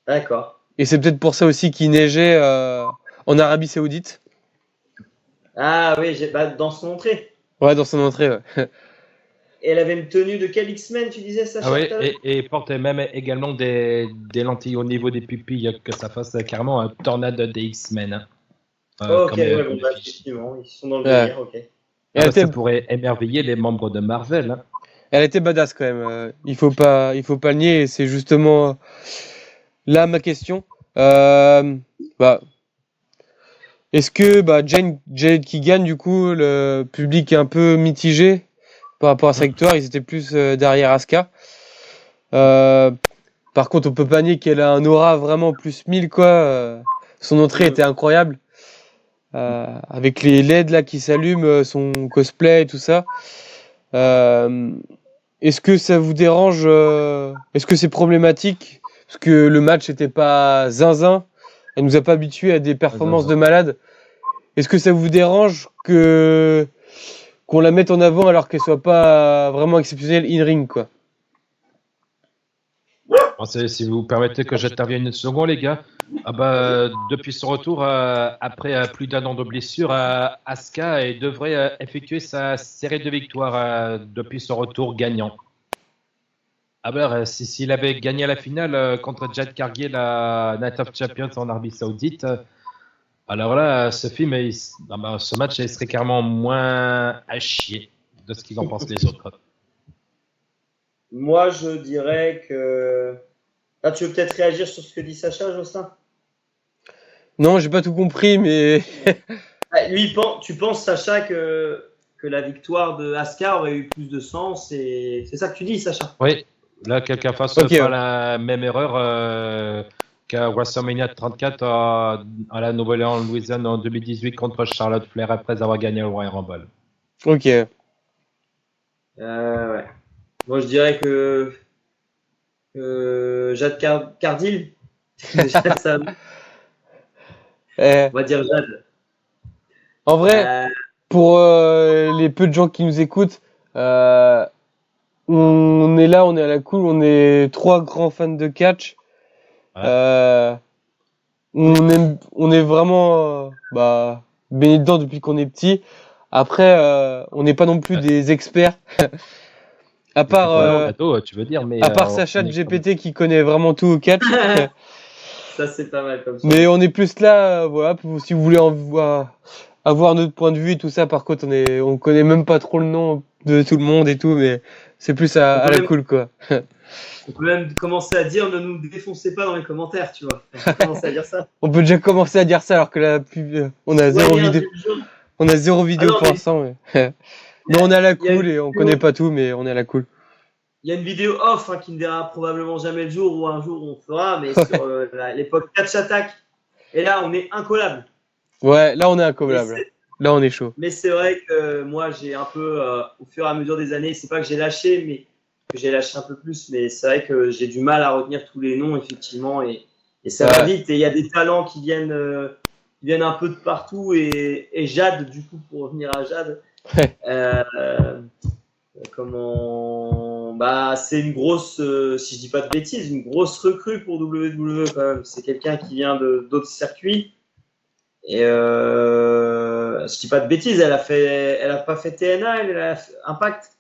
D'accord. Et c'est peut-être pour ça aussi qu'il neigeait en Arabie Saoudite. Ah oui, bah, dans son entrée. Ouais, dans son entrée. Ouais. Et elle avait une tenue de quel X-Men, tu disais, Sacha? Ah oui, tout à l'heure et porte même également des lentilles au niveau des pupilles, que ça fasse carrément un tornade des X-Men. Hein. Ok, comme ouais, bon, le bah, fiche. effectivement, ils sont dans le Ouais. délire, ok. Elle était, Ça pourrait émerveiller les membres de Marvel. Hein. elle était badass quand même. Il faut pas le nier. Et c'est justement là ma question. Bah, est-ce que bah, Jade qui gagne du coup, le public est un peu mitigé par rapport à sa victoire. Ils étaient plus derrière Asuka. Par contre, on peut pas nier qu'elle a un aura vraiment plus 1000 quoi. Son entrée était incroyable. Avec les LED là qui s'allument, son cosplay et tout ça. Euh, Est-ce que ça vous dérange Est-ce que c'est problématique? Parce que le match n'était pas zinzin. Elle nous a pas habitués à des performances de malade. Est-ce que ça vous dérange que qu'on la mette en avant alors qu'elle soit pas vraiment exceptionnelle in-ring quoi? Bon, si vous permettez que j'intervienne une seconde, les gars. Ah bah, depuis son retour, après plus d'un an de blessure, Asuka elle devrait effectuer sa série de victoires depuis son retour gagnant. Ah bah, s'il avait gagné la finale contre Jade Cargill à Night of Champions en Arabie Saoudite, alors là, ce match il serait carrément moins à chier de ce qu'ils en pensent les autres. Moi, je dirais que. Ah, tu veux peut-être réagir sur ce que dit Sacha, Jocelyn? Non, j'ai pas tout compris, mais Ah, lui, tu penses, Sacha, que la victoire de Asuka aurait eu plus de sens et c'est ça que tu dis, Sacha? Oui, là, quelqu'un fasse Ok, pas ouais. la même erreur qu'à WrestleMania 34 à la Nouvelle-Orléans en 2018 contre Charlotte Flair après avoir gagné le Royal Rumble. Ok. Ouais. Moi, je dirais que Jade Cardill, Déjà, ça, Eh, on va dire Jade. en vrai, pour les peu de gens qui nous écoutent, on est là, on est à la cool, on est 3 grands fans de catch. Ouais. On est vraiment baigné dedans depuis qu'on est petit. Après, on n'est pas non plus des experts. À part, Tu veux dire, mais à part on Sacha de est comme- GPT qui connaît vraiment tout au catch. Ça, c'est pas mal comme ça. Mais on est plus là, voilà, si vous voulez avoir notre point de vue et tout ça. Par contre, on connaît même pas trop le nom de tout le monde et tout, mais c'est plus à la cool, quoi. On peut même commencer à dire ne nous défoncez pas dans les commentaires, tu vois. On peut commencer à dire ça. On peut déjà commencer à dire ça alors que on a zéro Soyez vidéo. indulgents. On a zéro vidéo non, pour mais- l'instant. Mais... non, on est à la il y a cool une et on vidéo- connaît pas tout, mais on est à la cool. Il y a une vidéo off qui ne verra probablement jamais le jour ou un jour on fera, mais sur l'époque Catch Attack. Et là, on est incollable. Ouais, là on est incollable. Mais c'est- Là on est chaud. Mais c'est vrai que moi, j'ai un peu, au fur et à mesure des années, c'est pas que j'ai lâché, mais que j'ai lâché un peu plus. Mais c'est vrai que j'ai du mal à retenir tous les noms, effectivement. Et ça va vite. Et il y a des talents qui viennent un peu de partout. Et Jade, du coup, pour revenir à Jade, Ouais. C'est une grosse, si je dis pas de bêtises, une grosse recrue pour WWE quand même. C'est quelqu'un qui vient d'autres circuits. Et je dis pas de bêtises, elle a pas fait TNA, elle a fait Impact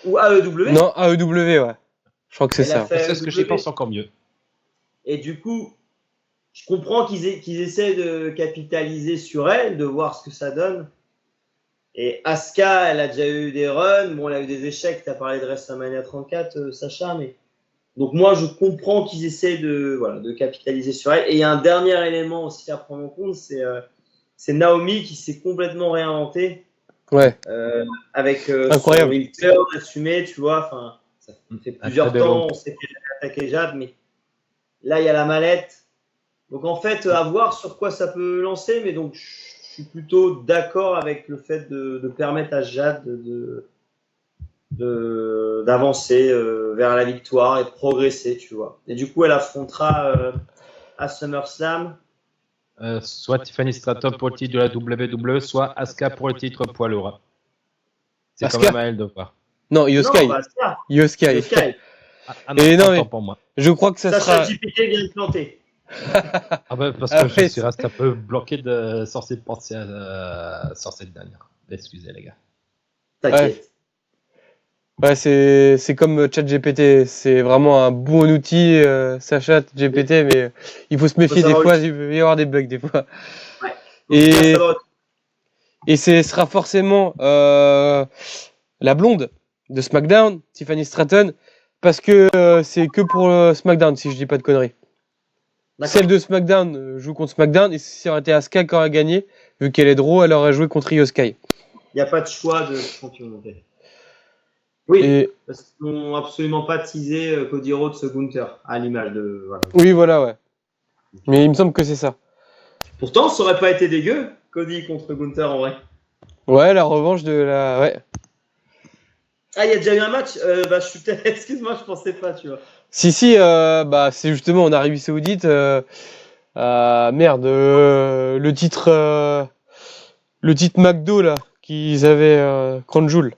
ou AEW. Non, AEW, ouais. Je crois que c'est Elle a ça. fait C'est ce que j'y AEW. pense encore mieux. Et du coup, je comprends qu'ils essaient de capitaliser sur elle, de voir ce que ça donne. Et Asuka, elle a déjà eu des runs. Bon, elle a eu des échecs. Tu as parlé de WrestleMania 34, Sacha. Mais... Donc, moi, je comprends qu'ils essaient de capitaliser sur elle. Et il y a un dernier élément aussi à prendre en compte, c'est Naomi qui s'est complètement réinventée. Ouais. Avec Incroyable. son heel turn assumé, tu vois. Enfin, ça fait plusieurs très bel temps, homme. on sait qu'elle a attaqué Jade, mais là, il y a la mallette. Donc, en fait, à voir sur quoi ça peut lancer, mais donc, je suis plutôt d'accord avec le fait de permettre à Jade d'avancer vers la victoire et de progresser, tu vois. Et du coup, elle affrontera à SummerSlam. Soit Tiffany Stratton pour le titre de la WWE, soit Asuka pour le titre poids lourd. C'est quand Asuka même à elle de voir. Non, Io Sky. Non, ça. Io Sky. Io Sky. Non, Et non, autant mais- pour moi. Je crois que ça Sacha sera. JPT vient de planter. Parce que Après, je suis resté un peu bloqué sur cette pensée sur cette dernière. Excusez les gars. T'inquiète. Ouais, c'est comme ChatGPT. C'est vraiment un bon outil, Sacha GPT, mais il faut se méfier des savoir fois. Il peut y avoir des bugs des fois. Ouais. Et, Ça va- et ce sera forcément la blonde de SmackDown, Tiffany Stratton, parce que c'est que pour SmackDown, si je dis pas de conneries. D'accord. Celle de SmackDown joue contre SmackDown, et si ça aurait été Asuka qui aurait gagné, vu qu'elle est draw, elle aurait joué contre Io Sky. Il n'y a pas de choix de champion. en fait. Oui, Et parce qu'ils n'ont absolument pas teasé Cody Rhodes Gunther à l'image de. Voilà. oui, voilà, ouais. Mais il me semble que c'est ça. Pourtant, ça aurait pas été dégueu, Cody contre Gunther en vrai. Ouais, la revanche de la. Ouais. Ah, il y a déjà eu un match je suis peut-être. Excuse-moi, je pensais pas, tu vois. Si, c'est justement en Arabie Saoudite. Merde, le titre McDo là qu'ils avaient Crown Jewel.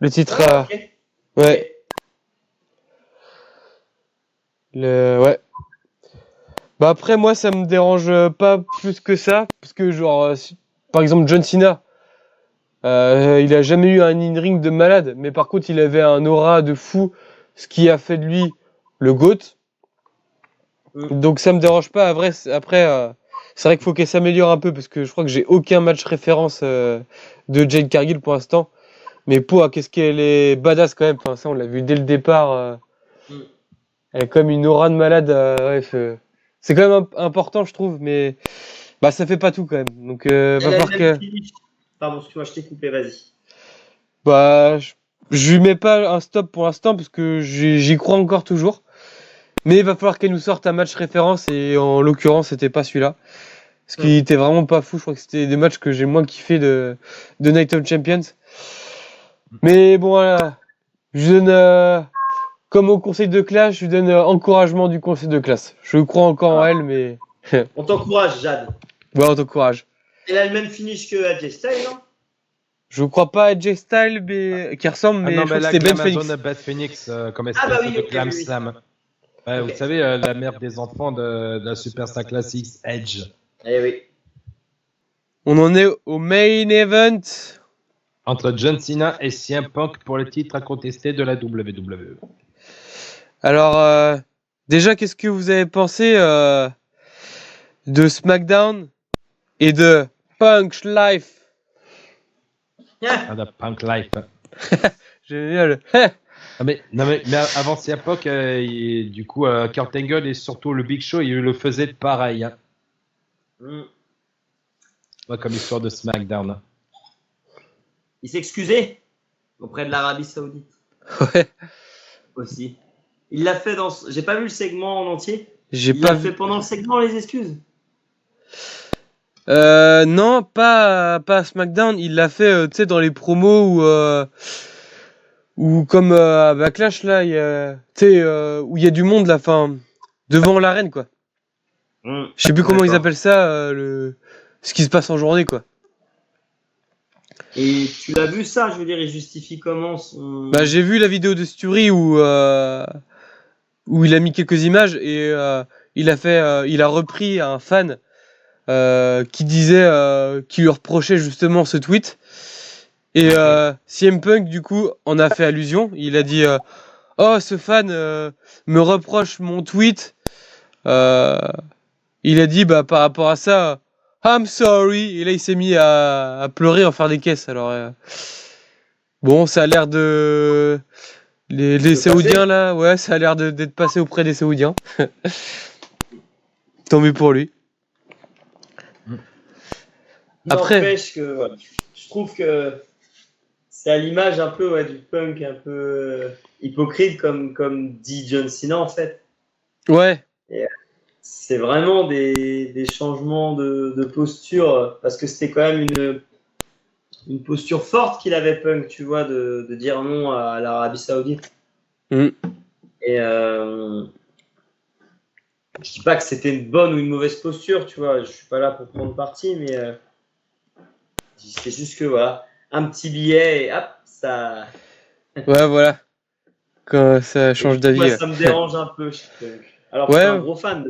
Le titre, Ok. ouais, ouais. Bah après moi ça me dérange pas plus que ça parce que genre par exemple John Cena, il a jamais eu un in-ring de malade, mais par contre il avait un aura de fou, ce qui a fait de lui le GOAT. Donc ça me dérange pas. Après, c'est vrai qu'il faut qu'elle s'améliore un peu parce que je crois que j'ai aucun match référence de Jade Cargill pour l'instant. Mais qu'est-ce qu'elle est badass quand même. Enfin, ça on l'a vu dès le départ. Elle a quand même une aura de malade. C'est quand même important je trouve, mais bah ça fait pas tout quand même. Donc va Elle a falloir le que même finish. Pardon, excuse-moi, je t'ai coupé, vas-y. bah je lui mets pas un stop pour l'instant parce que j'y crois encore toujours. Mais il va falloir qu'elle nous sorte un match référence et en l'occurrence c'était pas celui-là. Parce qu'il était vraiment pas fou. Je crois que c'était des matchs que j'ai moins kiffé de Night of Champions. Mais bon voilà, je donne comme au conseil de classe, je lui donne encouragement du conseil de classe. Je crois encore en elle, mais On t'encourage, Jade. ouais, on t'encourage. Elle a le même finish que AJ Styles, non? Je crois pas à Jay Style qui ressemble, mais Ah non, je crois mais que la c'était Ben Glamazon Phoenix. Beth Phoenix, comme Ah bah espèce oui, de ok, Glam oui, oui. Slam. Ouais, Ok. vous savez, la mère des enfants de la Superstar Classics, Edge. Eh oui. On en est au main event. Entre John Cena et CM Punk pour le titre incontesté de la WWE. Alors, déjà, qu'est-ce que vous avez pensé de SmackDown et de Punk Life? Ah, de Punk Life. Génial. Ah, non, mais avant CM Punk, du coup, Kurt Angle et surtout le Big Show, ils le faisaient pareil. Hein. Mm. Ouais, comme histoire de SmackDown. Il s'est excusé auprès de l'Arabie Saoudite Ouais, aussi. Il l'a fait dans. J'ai pas vu le segment en entier. j'ai Il pas l'a fait vu. pendant le segment, les excuses. Non, pas à SmackDown. Il l'a fait, tu sais, dans les promos ou comme à Backlash là, tu sais, où il y a du monde là, fin, devant l'arène quoi. Mm. Je sais plus comment ils D'accord. appellent ça, ce qui se passe en journée quoi. Et tu l'as vu ça, je veux dire, il justifie comment son. Bah, j'ai vu la vidéo de Sturi où il a mis quelques images et il a repris un fan qui disait, qui lui reprochait justement ce tweet. Et CM Punk du coup en a fait allusion. Il a dit oh ce fan me reproche mon tweet. Euh, il a dit bah par rapport à ça I'm sorry et là il s'est mis à pleurer en faire des caisses. Alors bon ça a l'air de les De Saoudiens passer. là ouais ça a l'air d'être passé auprès des Saoudiens. Tant mieux pour lui. Après N'empêche que ouais, je trouve que c'est à l'image un peu ouais, du punk un peu hypocrite comme dit John Cena en fait. ouais C'est vraiment des changements de posture parce que c'était quand même une posture forte qu'il avait punk, tu vois, de dire non à l'Arabie Saoudite. Mm. Et je dis pas que c'était une bonne ou une mauvaise posture, tu vois, je suis pas là pour prendre parti, mais c'est juste que voilà, un petit billet et hop, ça. ouais voilà quand ça Et change du coup, moi, d'avis. ça me dérange un peu chez Punk. Alors que je suis un Ouais gros fan de.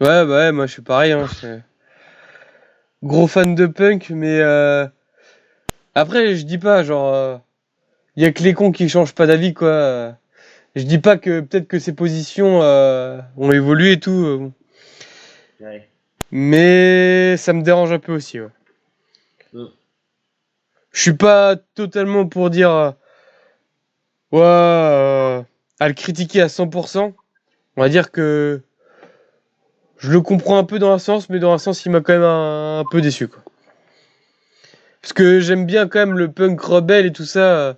ouais bah ouais moi je suis pareil hein, gros fan de punk, mais après, je dis pas, genre, y a que les cons qui changent pas d'avis, quoi. Je dis pas que peut-être que ses positions ont évolué et tout, Ouais. mais ça me dérange un peu aussi, ouais. Mm. Je suis pas totalement pour dire, ouais, à le critiquer à 100%. On va dire que je le comprends un peu dans un sens, mais dans un sens, il m'a quand même un peu déçu, quoi. Parce que j'aime bien quand même le punk rebelle et tout ça.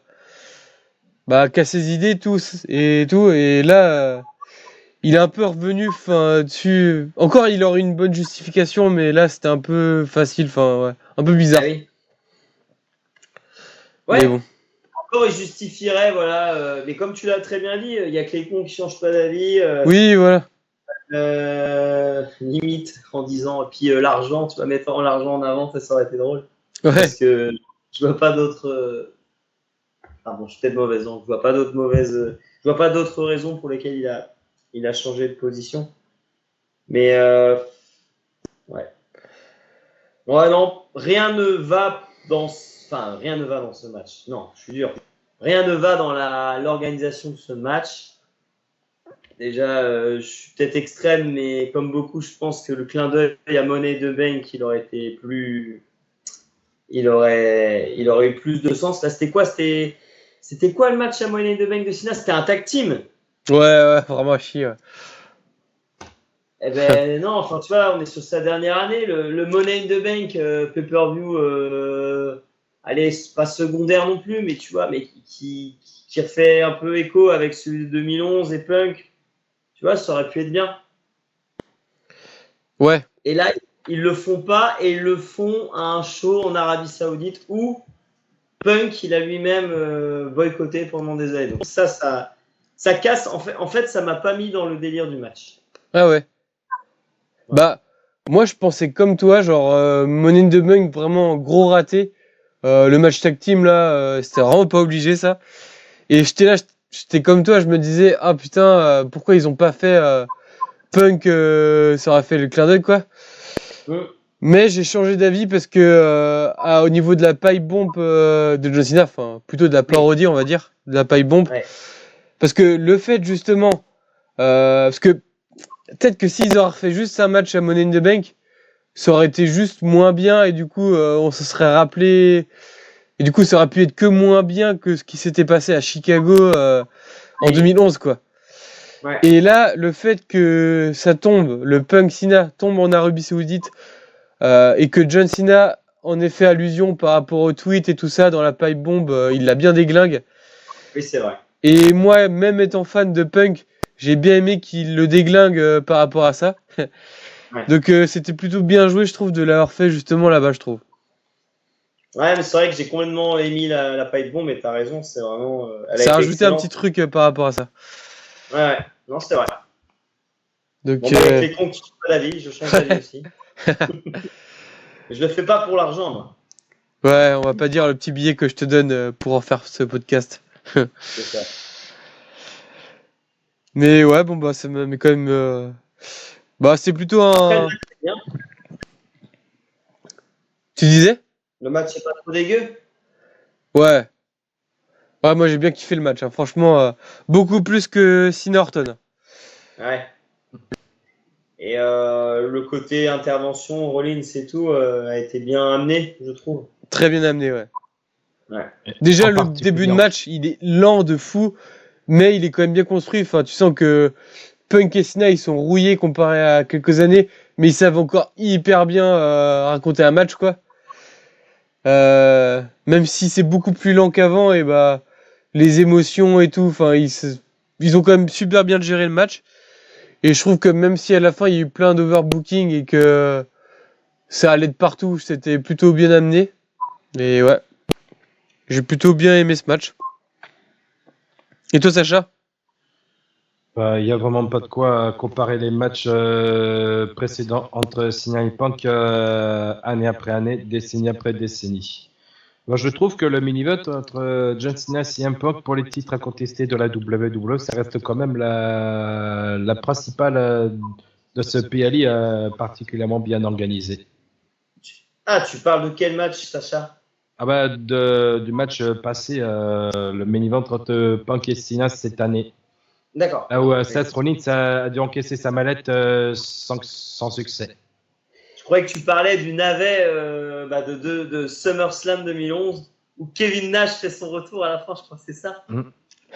Bah, qui a ses idées tous et tout et là il est un peu revenu enfin dessus encore il aurait une bonne justification mais là c'était un peu facile enfin ouais un peu Ah bizarre oui. mais Ouais, bon encore il justifierait, voilà, mais comme tu l'as très bien dit, il y a que les cons qui changent pas d'avis, oui voilà limite en disant, et puis l'argent, tu vas mettre l'argent en avant, ça aurait été drôle. ouais Parce que je vois pas d'autres. Pardon, je suis peut-être mauvaise, donc je vois pas d'autres je vois pas d'autres raisons pour lesquelles il a changé de position. Mais ouais. Ouais, non, rien ne va enfin, rien ne va dans ce match. Non, je suis dur. Rien ne va dans l'organisation de ce match. Déjà, je suis peut-être extrême, mais comme beaucoup, je pense que le clin d'œil à Money de Bank, il aurait été plus. Il aurait eu plus de sens. Là, c'était quoi le match à Money de Bank de Cena? C'était un tag team. ouais vraiment à chier ouais. Eh ben non, enfin tu vois, on est sur sa dernière année. Le Money in the Bank pay-per-view, allez, c'est pas secondaire non plus, mais tu vois, mais qui refait un peu écho avec celui de 2011 et Punk. Tu vois, ça aurait pu être bien. Ouais Et là, ils le font pas et ils le font à un show en Arabie Saoudite où Punk, il a lui-même boycotté pendant des années. Donc ça ça casse. En fait, ça m'a pas mis dans le délire du match. Ah ouais. Bah, moi je pensais comme toi, genre Money in the Bank vraiment gros raté. Le match tag team là, c'était vraiment pas obligé ça. Et j'étais là, j'étais comme toi, je me disais ah putain, pourquoi ils ont pas fait Punk, ça aurait fait le clin d'œil quoi. Mais j'ai changé d'avis parce que au niveau de la pipe bomb de John Cena, enfin plutôt de la parodie on va dire, de la pipe bomb, Ouais. parce que le fait justement, parce que peut-être que s'ils auraient fait juste un match à Money in the Bank, ça aurait été juste moins bien et du coup on se serait rappelé et du coup ça aurait pu être que moins bien que ce qui s'était passé à Chicago en 2011 quoi. Ouais. Et là le fait que ça tombe, le Punk Cena tombe en Arabie Saoudite et que John Cena en ait fait allusion par rapport au tweet et tout ça dans la pipe bomb, il l'a bien déglingue. Oui, c'est vrai. Et moi même étant fan de Punk, j'ai bien aimé qu'il le déglingue par rapport à ça. Ouais. Donc c'était plutôt bien joué, je trouve, de l'avoir fait justement là-bas, je trouve. Ouais, mais c'est vrai que j'ai complètement émis la pipe bomb, mais t'as raison, c'est vraiment. Elle a Ça a été rajouté un petit excellente. truc par rapport à ça. Ouais, non, c'est vrai. Donc Bon, bah, avec les cons qui changent pas d'avis, je change d'avis aussi. Je le fais pas pour l'argent, moi. ouais, on va pas dire le petit billet que je te donne pour en faire ce podcast. C'est ça. Mais ouais, bon bah ça me met quand même. Bah c'est plutôt Après, le un. match, c'est bien. Tu disais? Le match, c'est pas trop dégueu. Ouais. Ouais, moi j'ai bien kiffé le match. Hein. Franchement, beaucoup plus que Cena Orton. Ouais. Et le côté intervention, Rollins et tout, a été bien amené, je trouve. Très bien amené, ouais. Ouais. Déjà En le début de particulier, match, il est lent de fou, mais il est quand même bien construit. Enfin, tu sens que Punk et Cena, ils sont rouillés comparé à quelques années, mais ils savent encore hyper bien raconter un match, quoi. Même si c'est beaucoup plus lent qu'avant, et bah les émotions et tout, enfin ils ont quand même super bien géré le match. Et je trouve que même si à la fin il y a eu plein d'overbooking et que ça allait de partout, c'était plutôt bien amené. Mais ouais, j'ai plutôt bien aimé ce match. Et toi, Sacha? il y a vraiment pas de quoi comparer les matchs précédents entre Cena et Punk année après année, décennie après décennie. Moi, je trouve que le mini-vote entre John Cena et CM Punk pour les titres incontestés de la WWE, ça reste quand même la principale de ce PLI particulièrement bien organisé. Ah, tu parles de quel match, Sacha? Ah bah, du match passé, le mini-vote entre Punk et Cena cette année. D'accord. Là où Seth Rollins a dû encaisser sa mallette sans succès. Je croyais que tu parlais du navet de SummerSlam 2011 où Kevin Nash fait son retour à la fin, je crois que c'est ça.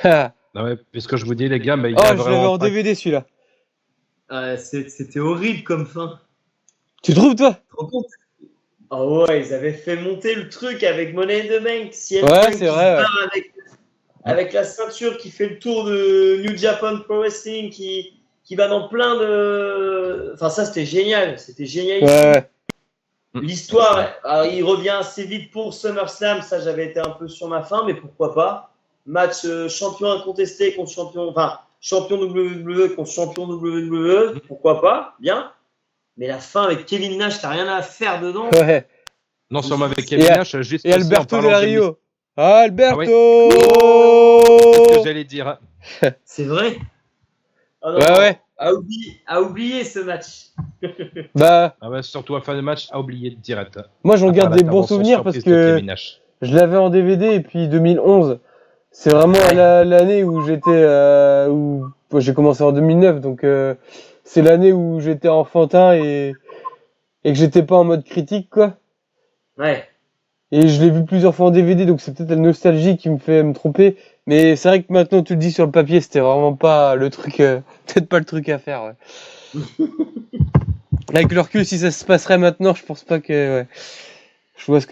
Ah. Ah ouais, puisque je vous dis, les gars, mais il y Oh, a je l'avais vraiment en pas... DVD celui-là. C'était horrible comme fin. Tu trouves, toi? Tu te rends compte? Oh ouais, ils avaient fait monter le truc avec Money in the Bank, CM Ouais, Punk c'est qui se vrai, ouais. bat avec la ceinture qui fait le tour de New Japan Pro Wrestling, qui va dans plein de... Enfin ça c'était génial, c'était génialissime. Ouais, L'histoire, alors, il revient assez vite pour SummerSlam, ça j'avais été un peu sur ma faim, mais pourquoi pas. Match champion incontesté contre champion, enfin champion WWE contre champion WWE, pourquoi pas, bien. Mais la fin avec Kevin Nash, t'as rien à faire dedans. ouais. Non seulement avec Et, Kevin Nash, juste et aussi en Alberto parlant Del de... Rio. Ah Alberto! ouais. C'est ce que j'allais dire. C'est vrai. Oh non, Ouais, ouais. à oublier ce match. Bah, Ah ouais, surtout en fin de match, à oublier direct. moi j'en À part garde des bons l'intervention souvenirs parce surprise de que Kevin Nash. je l'avais en DVD et puis 2011, c'est vraiment Ouais. l'année où j'étais, où bon, j'ai commencé en 2009, donc c'est l'année où j'étais enfantin et que j'étais pas en mode critique, quoi. Ouais. Et je l'ai vu plusieurs fois en DVD, donc c'est peut-être la nostalgie qui me fait me tromper. Mais c'est vrai que maintenant tu le dis sur le papier, c'était vraiment pas le truc, peut-être pas le truc à faire. Ouais. Avec le recul, si ça se passerait maintenant, je pense pas que. Ouais. Je comprends ce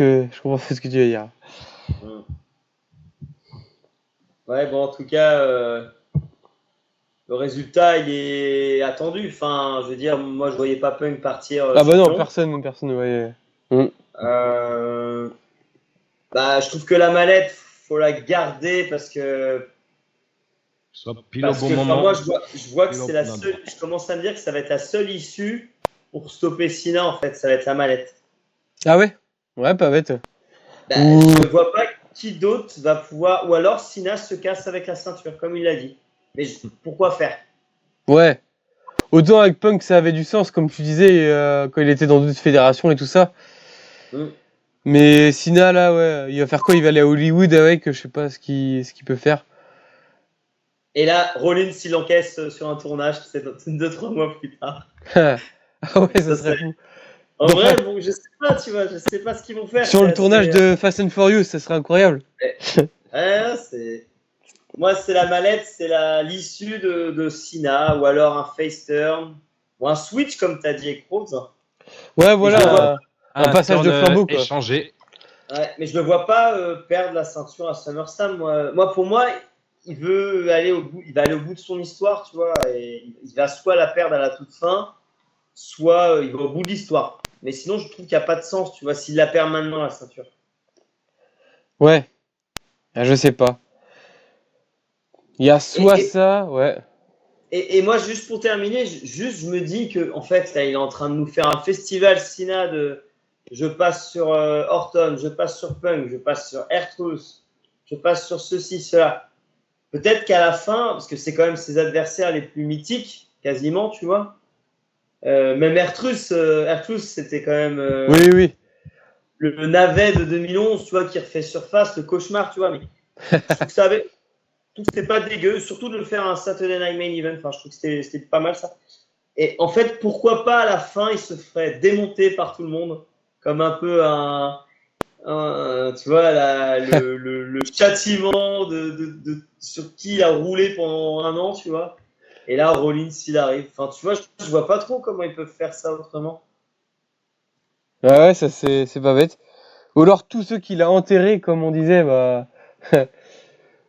que tu veux dire. Ouais, bon, en tout cas, le résultat, il est attendu. Enfin, je veux dire, moi, je voyais pas Punk partir Ah bah non, champion. personne, ouais. Bah, je trouve que la mallette, faut la garder parce que Soit pile Parce au que bon enfin, moment. moi, je vois que pile au c'est la bon seule. endroit. Je commence à me dire que ça va être la seule issue pour stopper Cena, en fait. Ça va être la mallette. Ah ouais? Ouais, pas bête. Bah, Ou je ne vois pas qui d'autre va pouvoir. Ou alors Cena se casse avec la ceinture, comme il l'a dit. Mais pourquoi faire? ouais. Autant avec Punk ça avait du sens, comme tu disais, quand il était dans d'autres fédérations et tout ça. Hmm. Mais Sina là, ouais, il va faire quoi? Il va aller à Hollywood avec, je sais pas ce qu'il peut faire. Et là, Rollins, s'il encaisse sur un tournage, c'est 2-3 mois plus tard. Ah ouais, ça Ça serait serait- fou. En Dans vrai, Fa- bon, je sais pas, tu vois, je sais pas ce qu'ils vont faire. Sur C'est le tournage assez. de Fast and Furious, ça serait incroyable. Ouais, c'est. Moi, c'est la mallette, c'est l'issue de Cena, ou alors un face turn, ou un switch, comme tu as dit avec Rhodes. Ouais, Mais je le vois, voilà, un passage de turn flambeau quoi. échangé. ouais, mais je le vois pas perdre la ceinture à SummerSlam. Pour moi, il veut aller au bout, il va aller au bout de son histoire, tu vois, et il va soit la perdre à la toute fin, soit il va au bout de l'histoire. Mais sinon, je trouve qu'il n'y a pas de sens, tu vois, s'il la perd maintenant, la ceinture. Ouais, ah, je sais pas. Il y a soit Et, ça, ouais. et moi, juste pour terminer, je me dis que en fait, là, il est en train de nous faire un festival Cena de je passe sur Orton, je passe sur Punk, je passe sur R-Truth, je passe sur ceci, cela. Peut-être qu'à la fin, parce que c'est quand même ses adversaires les plus mythiques, quasiment, tu vois. Même R-Truth, c'était quand même Oui, oui. le navet de 2011, tu vois, qui refait surface, le cauchemar, tu vois. Mais je trouve que ça avait. Je trouve que c'était pas dégueu, surtout de le faire un Saturday Night Main Event. Enfin, je trouve que c'était pas mal ça. Et en fait, pourquoi pas à la fin, il se ferait démonter par tout le monde, comme un peu tu vois, le châtiment sur qui il a roulé pendant un an, tu vois. Et là, Rollins, il arrive. Enfin, tu vois, je vois pas trop comment ils peuvent faire ça autrement. Ouais, ça c'est pas bête. Ou alors tous ceux qu'il a enterrés, comme on disait, bah.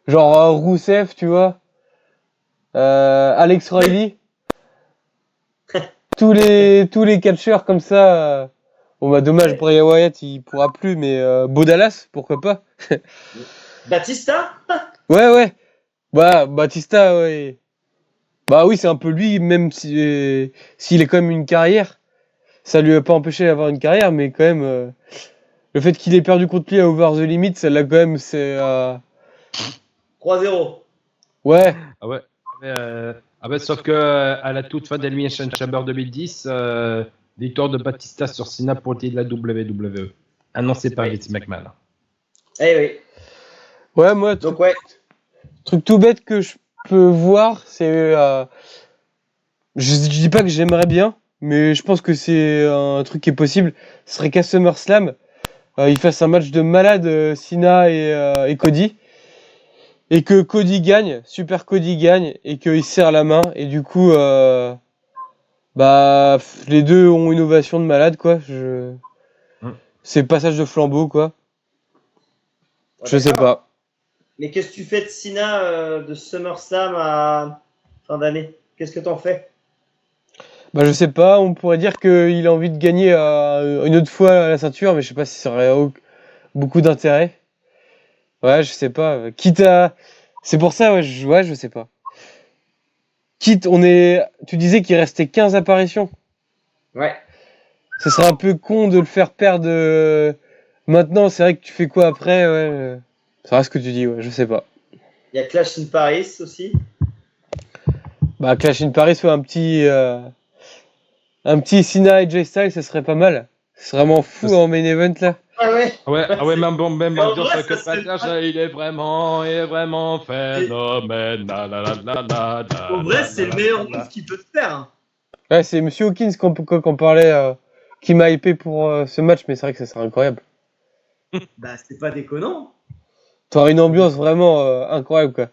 Genre Rousseff, tu vois. Alex Riley. Tous les catcheurs comme ça. Bon bah dommage, Ouais. Bray Wyatt il pourra plus, mais Bo Dallas, pourquoi pas? Batista. Ouais, ouais. Bah Batista, ouais. Bah oui, c'est un peu lui, même si s'il est quand même une carrière. Ça lui a pas empêché d'avoir une carrière, mais quand même, le fait qu'il ait perdu contre lui à Over the Limit, ça l'a quand même, c'est. 3-0. Ouais, Ah ouais. Ah ouais, sauf que à la toute fin d'Elimination Chamber 2010, victoire de Batista sur Cena pour le titre de la WWE. Annoncé par Oui. Vince McMahon. Eh oui. ouais, moi, Donc, ouais. truc tout bête que je peux voir, c'est. Je dis pas que j'aimerais bien, mais je pense que c'est un truc qui est possible. Ce serait qu'à SummerSlam, il fasse un match de malade, Cena et Cody. Et que Cody gagne, Super Cody gagne, et qu'il serre la main, et du coup, les deux ont une ovation de malade, quoi. C'est passage de flambeau, quoi. Ouais, Je sais d'accord. pas. Mais qu'est-ce que tu fais de Cena de SummerSlam à fin d'année? Qu'est-ce que t'en fais? Bah, je sais pas, on pourrait dire qu'il a envie de gagner une autre fois la ceinture, mais je sais pas si ça aurait beaucoup d'intérêt. Ouais, je sais pas. Quitte à. C'est pour ça, ouais, je sais pas. Tu disais qu'il restait 15 apparitions. Ouais. Ce serait un peu con de le faire perdre. Maintenant, c'est vrai que tu fais quoi après, ouais. Ça reste ce que tu dis, ouais, je sais pas. Il y a Clash in Paris aussi. Bah, Clash in Paris, ouais, un petit Cena et Jay Styles, ça serait pas mal. C'est vraiment fou en main event là. Ah ouais. Ouais, même bon, même Mais en ambiance vrai, que ça serait Patage, pas- il est vraiment phénoménal. En vrai, c'est le meilleur move qu'il peut te faire. Hein. Ouais, c'est Monsieur Hawkins qu'on parlait, qui m'a hypé pour ce match, mais c'est vrai que ça serait incroyable. Bah, c'est pas déconnant. T'aurais une ambiance vraiment incroyable, quoi.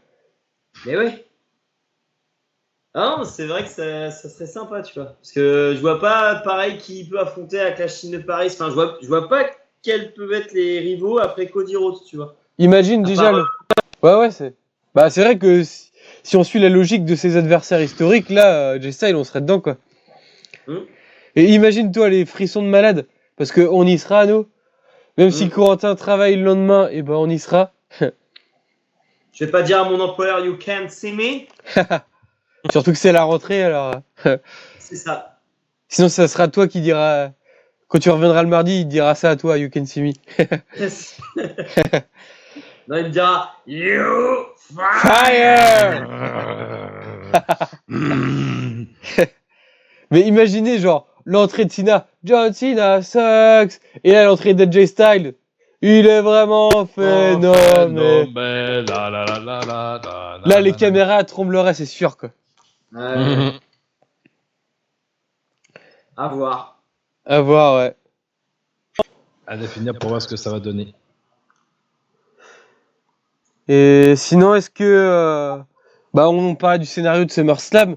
Mais ouais. Ah non, c'est vrai que ça serait sympa, tu vois. Parce que je vois pas, pareil, qui peut affronter à Clash in Paris. Enfin, je vois pas quels peuvent être les rivaux après Cody Rhodes, tu vois. Imagine À déjà part, le. Ouais, c'est. Bah, c'est vrai que si on suit la logique de ses adversaires historiques, là, Jay Styles, on serait dedans, quoi. Hum, Et imagine-toi les frissons de malade, parce qu'on y sera, nous. Même si hum. Corentin travaille le lendemain, et ben on y sera. Je vais pas dire à mon employeur you can't see me. Surtout que c'est la rentrée, alors. C'est ça. Sinon, ça sera toi qui dira. Quand tu reviendras le mardi, il dira ça à toi, you can see me. Non, il me dira you Fire. Mais imaginez, genre, l'entrée de Cena. John Cena sucks. Et là, l'entrée d'AJ Styles. Il est vraiment phénoménal. Là, les caméras trembleraient, c'est sûr, quoi. À voir. À voir, ouais. À définir pour voir ce que ça va donner. Et sinon, est-ce que... on parlait du scénario de SummerSlam.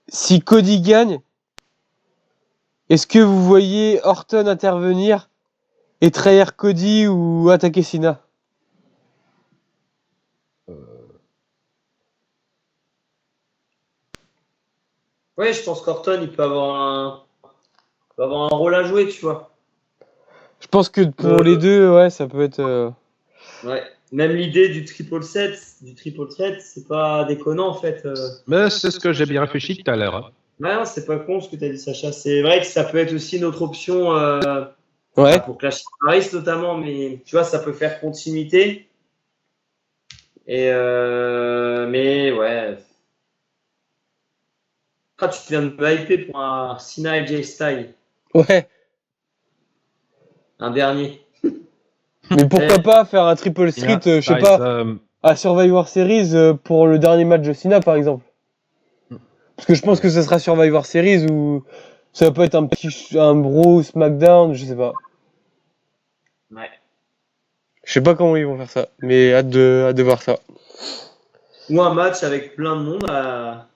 Si Cody gagne, est-ce que vous voyez Orton intervenir et trahir Cody ou attaquer Cena? Oui, je pense qu'Orton, il peut avoir un rôle à jouer, tu vois. Je pense que pour les deux, ouais, ça peut être... Ouais. Même l'idée du triple threat, c'est pas déconnant, en fait. Mais c'est ce que j'ai bien réfléchi tout à l'heure. Hein. Ouais, non, c'est pas con ce que tu as dit, Sacha. C'est vrai que ça peut être aussi une autre option Ouais. pour Clash Paris notamment, mais tu vois, ça peut faire continuité. Et mais ouais. Ah, tu viens de me hyper pour un Cena et Jay Styles. Ouais. Un dernier. Mais pourquoi pas faire un triple street, je sais pas, à Survivor Series pour le dernier match de Cena, par exemple. Parce que je pense que ce sera Survivor Series ou ça va pas être un bro SmackDown, je sais pas. Ouais. Je sais pas comment ils vont faire ça, mais hâte de voir ça. Ou un match avec plein de monde à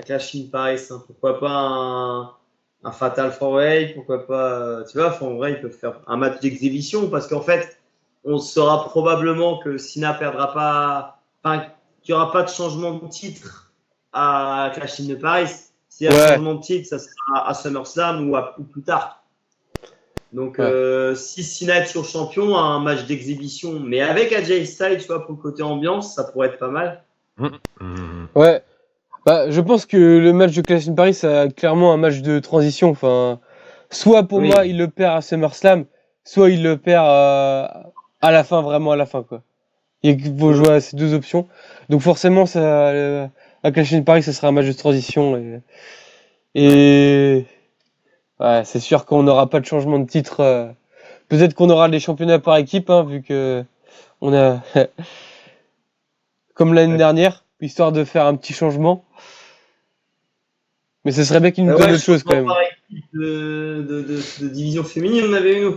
Clash in Paris. Hein. Pourquoi pas un Fatal 4-Way, pourquoi pas, tu vois, en vrai, ils peuvent faire un match d'exhibition parce qu'en fait, on saura probablement que Cena perdra pas, enfin, qu'il n'y aura pas de changement de titre à Clash in Paris. S'il y a un changement de titre, ça sera à SummerSlam ou plus tard. Donc, si Cena est toujours champion, un match d'exhibition, mais avec AJ Styles, tu vois, pour le côté ambiance, ça pourrait être pas mal. Ouais. Je pense que le match de Clash in Paris, c'est clairement un match de transition. Enfin, soit pour moi, il le perd à SummerSlam, soit il le perd à la fin, vraiment à la fin, quoi. Il faut jouer à ces deux options. Donc forcément, à Clash in Paris, ça sera un match de transition. Et ouais, c'est sûr qu'on n'aura pas de changement de titre. Peut-être qu'on aura les championnats par équipe, hein, vu que on a comme l'année dernière, histoire de faire un petit changement. Mais ce serait bien qu'ils nous donnent autre chose quand même. Par équipe de division féminine, on avait eu.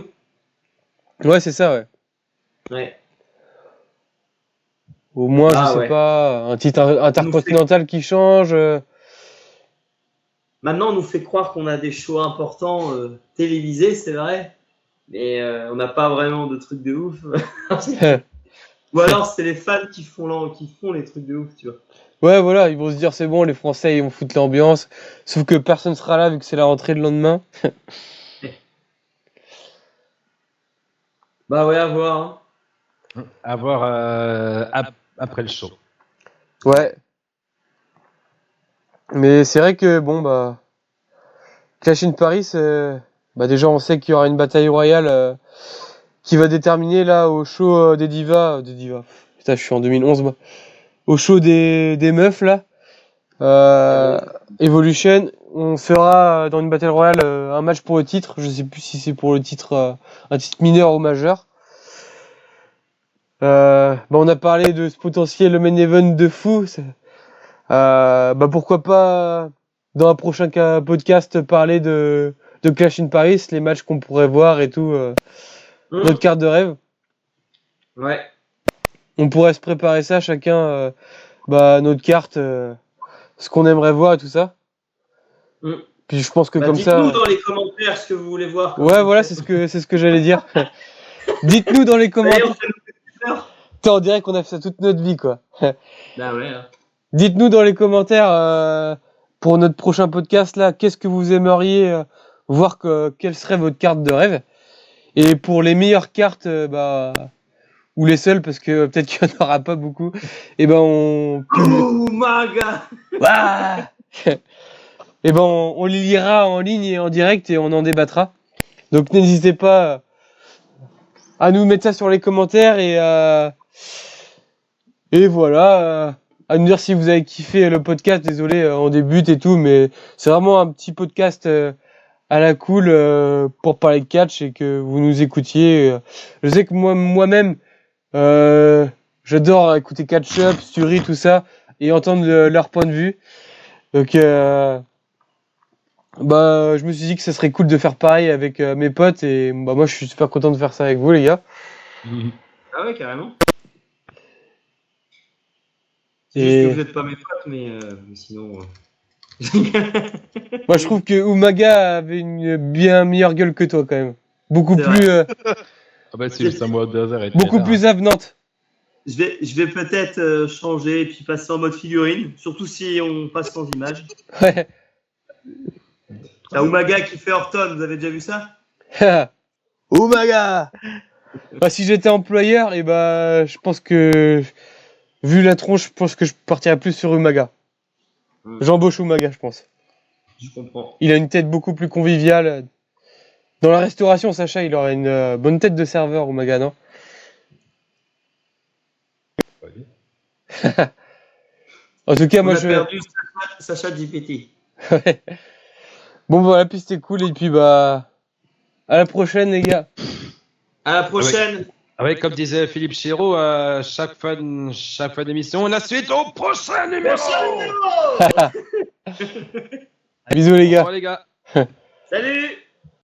Ouais, c'est ça, ouais. Ouais. Au moins, je sais pas, un titre intercontinental qui change. Maintenant, on nous fait croire qu'on a des shows importants télévisés, c'est vrai, mais on n'a pas vraiment de trucs de ouf. Ou alors, c'est les fans qui font les trucs de ouf, tu vois. Ouais, voilà, ils vont se dire c'est bon, les Français, ils vont foutre l'ambiance. Sauf que personne sera là vu que c'est la rentrée le lendemain. Bah ouais, à voir. Hein. À voir après le show. Ouais. Mais c'est vrai que, Clash in Paris, déjà, on sait qu'il y aura une bataille royale qui va déterminer là au show des divas. Putain, je suis en 2011, moi. Au show des meufs, là. Evolution, on fera dans une bataille royale un match pour le titre. Je sais plus si c'est pour le titre, un titre mineur ou majeur. On a parlé de ce potentiel main event de fou. Pourquoi pas dans un prochain podcast parler de Clash in Paris, les matchs qu'on pourrait voir et tout, notre carte de rêve. Ouais. On pourrait se préparer ça chacun, notre carte, ce qu'on aimerait voir et tout ça. Puis je pense que comme ça. Dites-nous dans les commentaires ce que vous voulez voir. Ouais, voilà, c'est ce que j'allais dire. Dites-nous dans les commentaires. On dirait qu'on a fait ça toute notre vie, quoi. Bah ouais. Hein. Dites-nous dans les commentaires pour notre prochain podcast là, qu'est-ce que vous aimeriez voir quelle serait votre carte de rêve. Et pour les meilleures cartes, ou les seules, parce que peut-être qu'il n'y en aura pas beaucoup, et ben on. Maga. Ah et ben on les lira en ligne et en direct et on en débattra. Donc n'hésitez pas à nous mettre ça sur les commentaires et voilà, à nous dire si vous avez kiffé le podcast. Désolé, on débute et tout, mais c'est vraiment un petit podcast à la cool pour parler de catch et que vous nous écoutiez. Je sais que moi-même, j'adore écouter Catch Up, Sturi, tout ça, et entendre leur point de vue. Donc, je me suis dit que ça serait cool de faire pareil avec mes potes, et moi, je suis super content de faire ça avec vous, les gars. Ah ouais, carrément. C'est Et- juste que vous n'êtes pas mes potes, mais sinon. Moi, je trouve que Umaga avait une bien meilleure gueule que toi, quand même. Beaucoup C'est plus, Ah bah c'est juste un mot de beaucoup plus avenante. Je vais peut-être changer et puis passer en mode figurine, surtout si on passe sans image. Ouais. T'as Umaga qui fait Horton, vous avez déjà vu ça? Umaga. Si j'étais employeur, je pense que, vu la tronche, je pense que je partirais plus sur Umaga. J'embauche Umaga, je pense. Je comprends. Il a une tête beaucoup plus conviviale. Dans la restauration, Sacha, il aurait une bonne tête de serveur, Umaga, non? En tout cas, On moi, a perdu Sacha GPT. Ouais. Bon, voilà, puis c'était cool. Et puis, à la prochaine, les gars. À la prochaine. Avec, comme disait Philippe Chéreau, chaque fin d'émission, la suite au prochain numéro. Bisous, les gars. Au revoir, les gars. Salut!